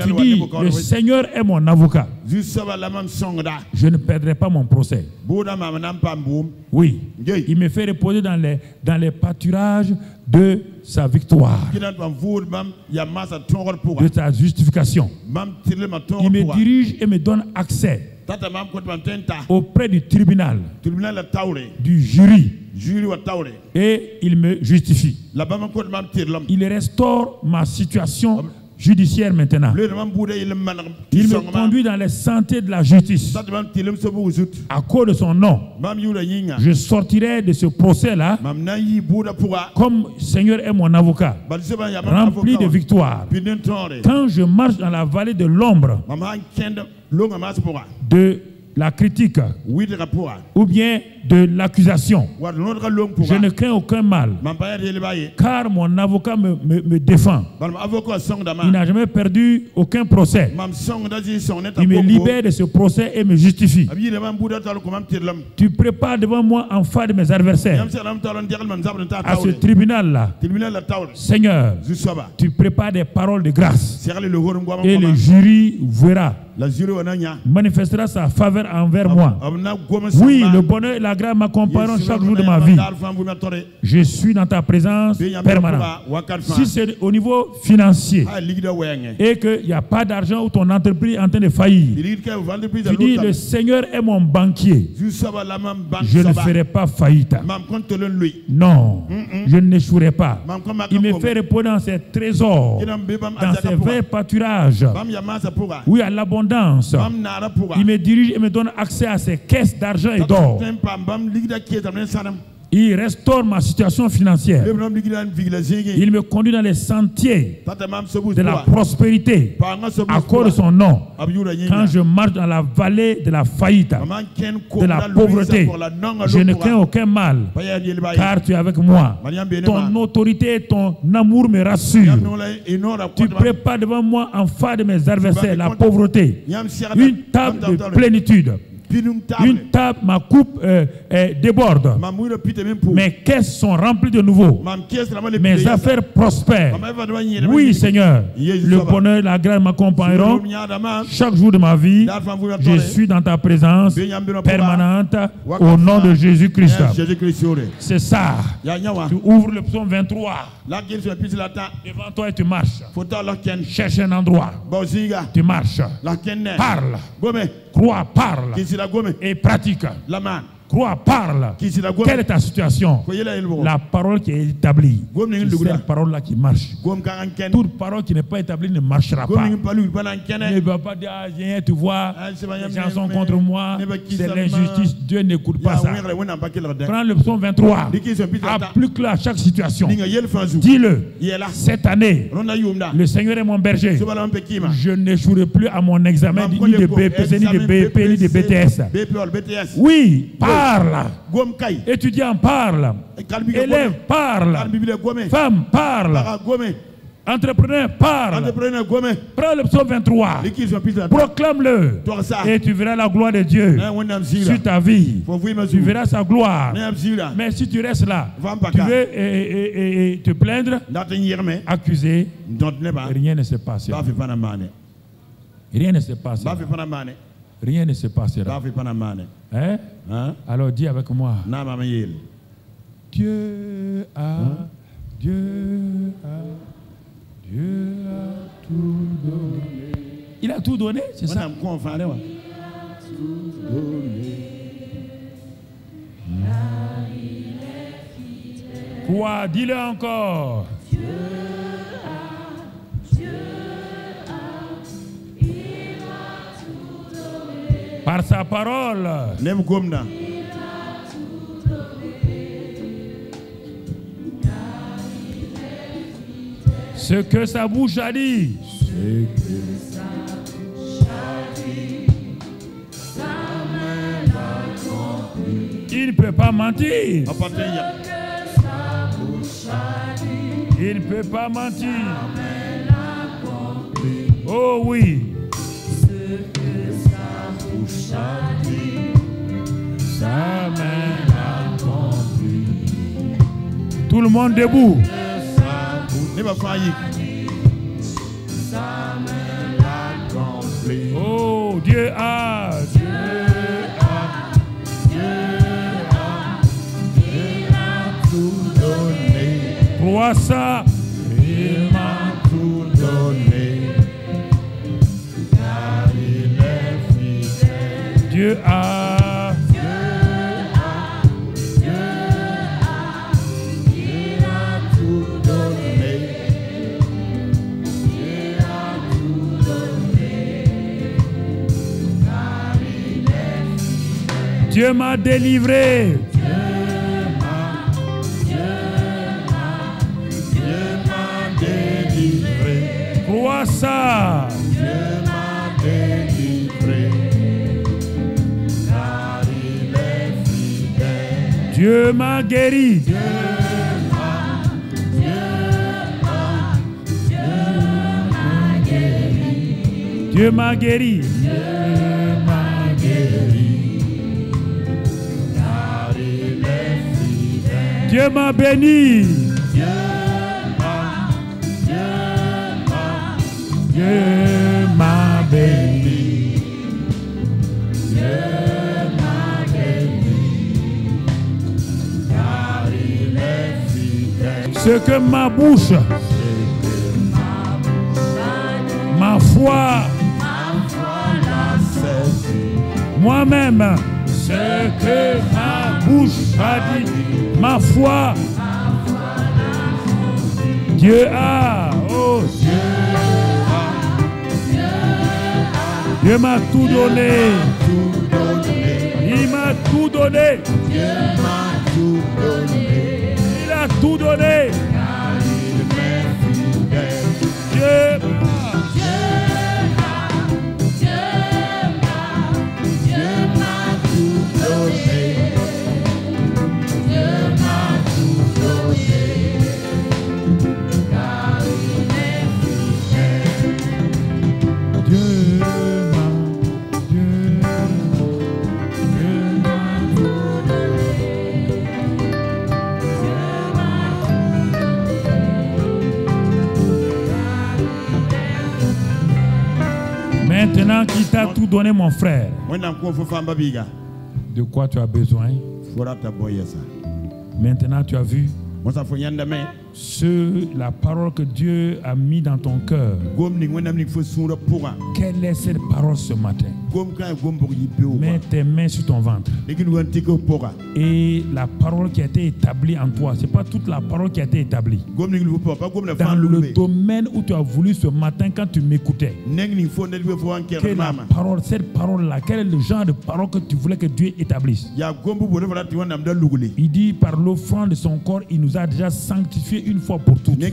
tu dis, le Seigneur est mon avocat, je ne perdrai pas mon procès. Oui, il me fait reposer dans les pâturages de sa victoire, de sa justification. Il me dirige et me donne accès auprès du tribunal, du jury, et il me justifie. Il restaure ma situation judiciaire maintenant. Il me conduit dans les sentiers de la justice. À cause de son nom, je sortirai de ce procès-là comme Seigneur est mon avocat, rempli de victoire. Quand je marche dans la vallée de l'ombre de la critique ou bien de l'accusation, je ne crains aucun mal, car mon avocat me défend. Il n'a jamais perdu aucun procès. Il me libère de ce procès et me justifie. Tu prépares devant moi en face de mes adversaires à ce tribunal-là. Seigneur, tu prépares des paroles de grâce et le jury verra, manifestera sa faveur envers moi. Oui, le bonheur et la grâce m'accompagneront chaque jour de ma vie. Je suis dans ta présence permanente. Si c'est au niveau financier et qu'il n'y a pas d'argent ou ton entreprise est en train de faillir, tu dis, le Seigneur est mon banquier, je ne ferai pas faillite. Non, je n'échouerai pas. Il me fait reposer dans ses trésors, dans ses verts pâturages. Oui, à l'abondance. Il me dirige et me donne accès à ses caisses d'argent et d'or. Il restaure ma situation financière. Il me conduit dans les sentiers de la prospérité à cause de son nom. Quand je marche dans la vallée de la faillite, de la pauvreté, je ne crains aucun mal, car tu es avec moi. Ton autorité et ton amour me rassurent. Tu prépares devant moi en face de mes adversaires la pauvreté, une table de plénitude. Une table, ma coupe débordent. Mes caisses sont remplies de nouveau. Mes affaires prospèrent. Oui, Seigneur. Le bonheur et la grâce m'accompagneront chaque jour de ma vie. Je suis dans ta présence permanente au nom de Jésus-Christ. C'est ça. Tu ouvres le psaume 23. Devant toi et tu marches. Cherche un endroit. Tu marches. Parle. Crois, parle. Et pratique. Crois, parle. Quelle est ta situation? La parole qui est établie. C'est cette parole-là qui marche. Toute parole qui n'est pas établie ne marchera pas. Ne va pas dire, tu vois, les gens sont contre moi, c'est l'injustice. Dieu n'écoute pas ça. Prends le psaume 23. Applique-le à chaque situation. Dis-le. Cette année, le Seigneur est mon berger. Je n'échouerai plus à mon examen ni de BPC, ni de BP, ni de BTS. Oui, parle. Étudiant, parle. Élève, parle. Femme, parle. Entrepreneur, parle. Prends le psaume 23. Proclame-le. Et tu verras la gloire de Dieu sur ta vie. Tu verras sa gloire. Mais si tu restes là, tu veux te plaindre, accuser, rien ne se passera. Rien ne se passera. Rien ne se passera. Hein? Alors dis avec moi. Dieu a tout donné. Il a tout donné, c'est ça? Quoi? Dis-le encore. Dieu a, il a tout donné. Par sa parole. Il a tout donné. Ce que sa bouche a dit. Il ne peut pas mentir. Il ne peut pas mentir. Oh oui. Ce que sa bouche a dit, sa main l'accomplit. Tout le monde debout. Oh, Dieu a. Crois ça. Il m'a tout donné, car il est fidèle. Dieu a. Il a tout donné. Il a tout donné, car il est fidèle. Dieu m'a délivré. Crois ça. Dieu m'a délivré, car il est fidèle. Dieu m'a guéri. Dieu m'a guéri. Car il est fidèle. Dieu m'a béni. Dieu m'a béni. Dieu m'a béni. Car il est fidèle. Ce que ma bouche, ma foi l'a saisi. Moi-même, ce que ma bouche a dit, ma foi, Dieu a, oh Dieu. Dieu m'a tout donné. Il m'a tout donné. Dieu m'a tout donné. Il a tout donné. Car il m'est fidèle. Dieu m'a tout donné. Dieu m'a tout donné. Car il est fidèle. Dieu. Maintenant qu'il t'a tout donné, mon frère, de quoi tu as besoin? Maintenant tu as vu la parole que Dieu a mis dans ton cœur. Quelle est cette parole ce matin? Mets tes mains sur ton ventre. Et la parole qui a été établie en toi, ce n'est pas toute la parole qui a été établie. Dans le domaine où tu as voulu ce matin quand tu m'écoutais. Quelle la parole, cette parole-là, quel est le genre de parole que tu voulais que Dieu établisse? Il dit par l'offrande de son corps, il nous a déjà sanctifiés une fois pour toutes.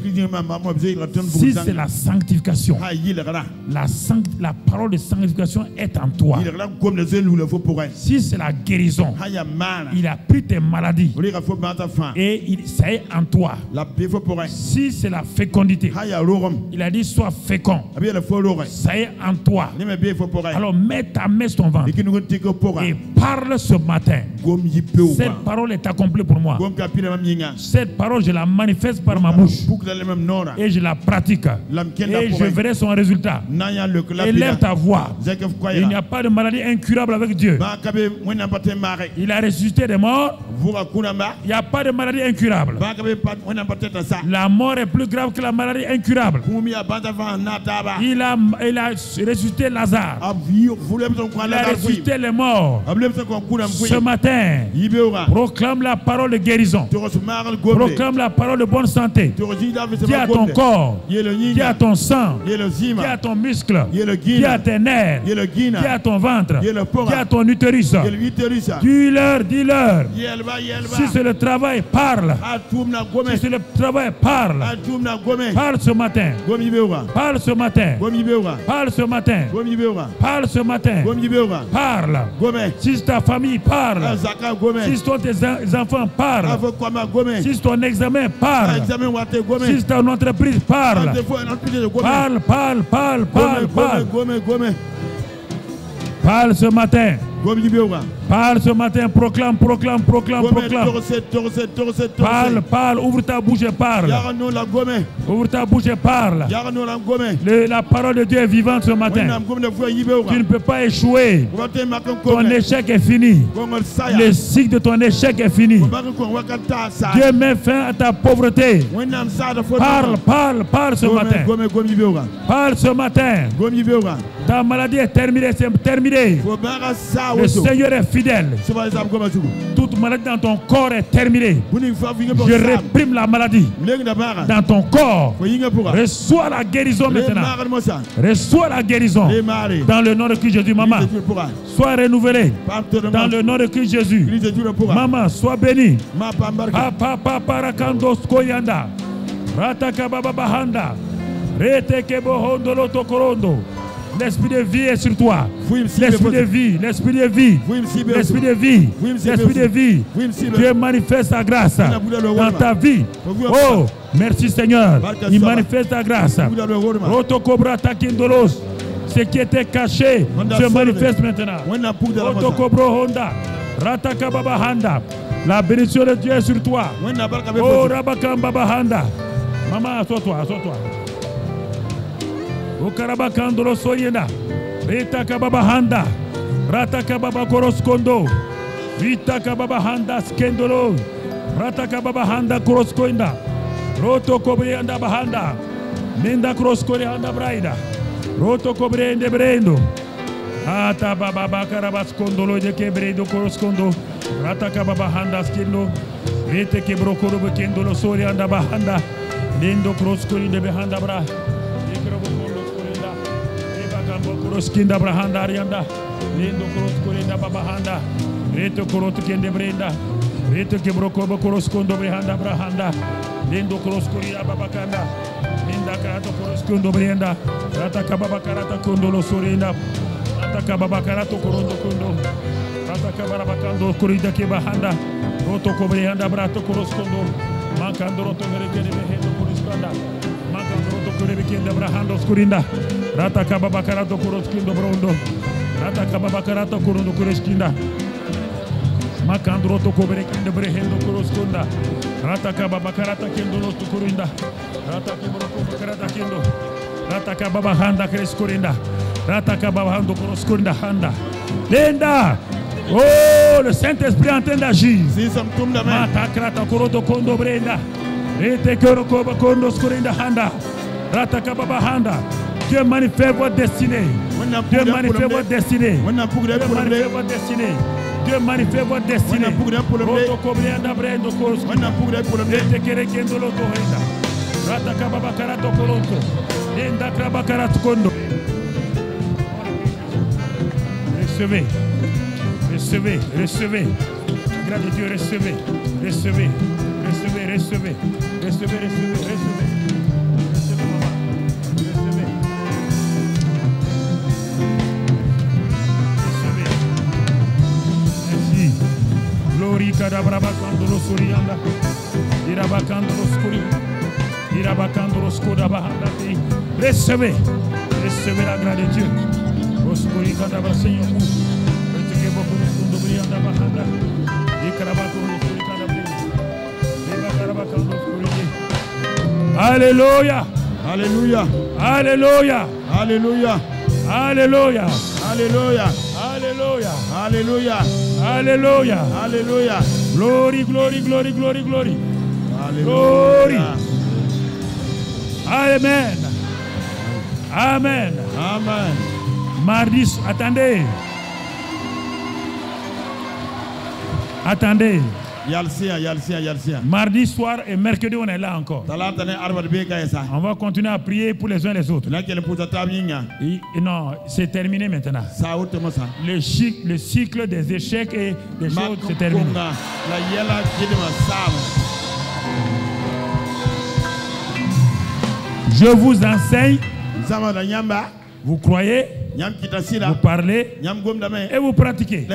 Si c'est la sanctification, la parole de sanctification est en toi. Si c'est la guérison, il a pris tes maladies et ça est en toi. Si c'est la fécondité, il a dit sois fécond, ça est en toi. Alors mets ta main sur ton ventre et parle ce matin. Cette parole est accomplie pour moi. Cette parole, je la manifeste par ma bouche et je la pratique et je verrai son résultat. Élève ta voix. Il n'y a pas de maladie incurable avec Dieu. Il a ressuscité des morts. Il n'y a pas de maladie incurable. La mort est plus grave que la maladie incurable. Il a ressuscité Lazare. Il a ressuscité les morts. Ce matin, proclame la parole de guérison. Proclame la parole de bonne santé. Dis à ton corps, dis à ton sang, dis à ton muscle, dis à tes nerfs, dis à ton ventre, dis à ton utérus. Dis-leur, dis-leur. Si c'est le travail, parle. Si c'est le travail, parle. Parle ce matin. Parle ce matin. Parle ce matin. Parle ce matin. Parle. Si c'est ta famille, parle. Si c'est tes enfants, parle. Si c'est ton examen, parle. Si c'est ton entreprise, parle. Parle, parle, parle, parle, parle. Parle ce matin. Parle ce matin, proclame, proclame, proclame, proclame. Parle, parle, ouvre ta bouche et parle. Ouvre ta bouche et parle. La parole de Dieu est vivante ce matin. Tu ne peux pas échouer. Ton échec est fini. Le cycle de ton échec est fini. Dieu met fin à ta pauvreté. Parle, parle, parle ce matin. Parle ce matin. Ta maladie est terminée, c'est terminé. Le Seigneur est fidèle. Toute maladie dans ton corps est terminée. Je réprime la maladie dans ton corps. Reçois la guérison maintenant. Reçois la guérison dans le nom de Christ Jésus. Maman, sois renouvelée dans le nom de Christ Jésus. Maman, sois bénie. Papa, papa, rakando skoyanda. Rataka baba bahanda. Reteke bohondo loto korondo. L'esprit de vie est sur toi. L'esprit de vie, l'esprit de vie, l'esprit de vie, l'esprit de vie. Dieu manifeste sa grâce dans ta vie. Oh, merci Seigneur. Il manifeste ta grâce. Rotokobra takindolos. Ce qui était caché se manifeste maintenant. Rotokobro honda. Ratakababa handa. La bénédiction de Dieu est sur toi. Oh, Rabakamba handa. Maman, assois-toi, assois-toi. Okarabakandolo soyena. Reta kababa handa. Rata kababa koroskondo. Rita kababa handa skendolo. Rata kababa handa koroskoinda. Roto kobrianda bahanda. Nenda koroskori handa braida. Roto kobriende brendo. Ata baba bakarabaskondolo de kebredo koroskondo. Rata kababa handa skendo. Rete kebrokoro bekendolo sori handa bahanda. Nendo koroskori de behanda bra. Skinda brahanda arianda lendo koros korinda babahanda reto korot kende brenda reto kebroko koros kondo brahanda brahanda lendo koros koria babakanda linda karato koros kondo brenda rata kababa karata kondo lo sorinda rata kababa karato korondo kondo rata kabara bakando korida ke bahanda roto kobrehanda brato koros kondo mankando roto mereke de behendo koros kanda mankando roto korebe kende brahanda skorinda Rata kababa karato koroskindo brondo. Rata kababa karato korondo koreskinda. Makandro to koberekinde brehendo koroskonda. Rata kababa karata kendo loto korinda. Rata kebro karata kendo. Rata kababa handa kreskorinda. Linda. Oh, le Saint-Esprit est en train d'agir. Dieu manifeste votre destinée. Dieu manifeste votre destinée. Dieu manifeste votre destinée. Dieu manifeste votre destinée. Recevez, recevez, recevez. Grâce à Dieu, recevez, recevez, recevez, recevez, recevez, recevez, recevez. Glory kadabrakandolo surianda. Irabakandolo skuri. Irabakandolo skoda bahanda. Recevez, recevez la grâce de Dieu. Oskuri kadabra Seigneur. Retike beaucoup de skondo brianda bahanda. Ikarabakandolo skuri kadabri. Ibakarabakandolo skuri. Alléluia. Alléluia. Alléluia. Alléluia. Alléluia. Alléluia. Alléluia. Alléluia. Alléluia. Alléluia. Glory, glory, glory, glory, glory. Alléluia. Glory. Amen. Amen. Amen. Mardi, attendez. Attendez. Mardi soir et mercredi, on est là encore. On va continuer à prier pour les uns et les autres. Et non, c'est terminé maintenant. Le cycle des échecs et des choses, c'est terminé. Je vous enseigne. Vous croyez, vous parlez et vous pratiquez.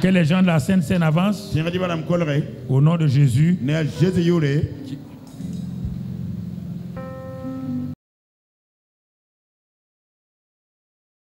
Que les gens de la Sainte Seine avancent. Au nom de Jésus.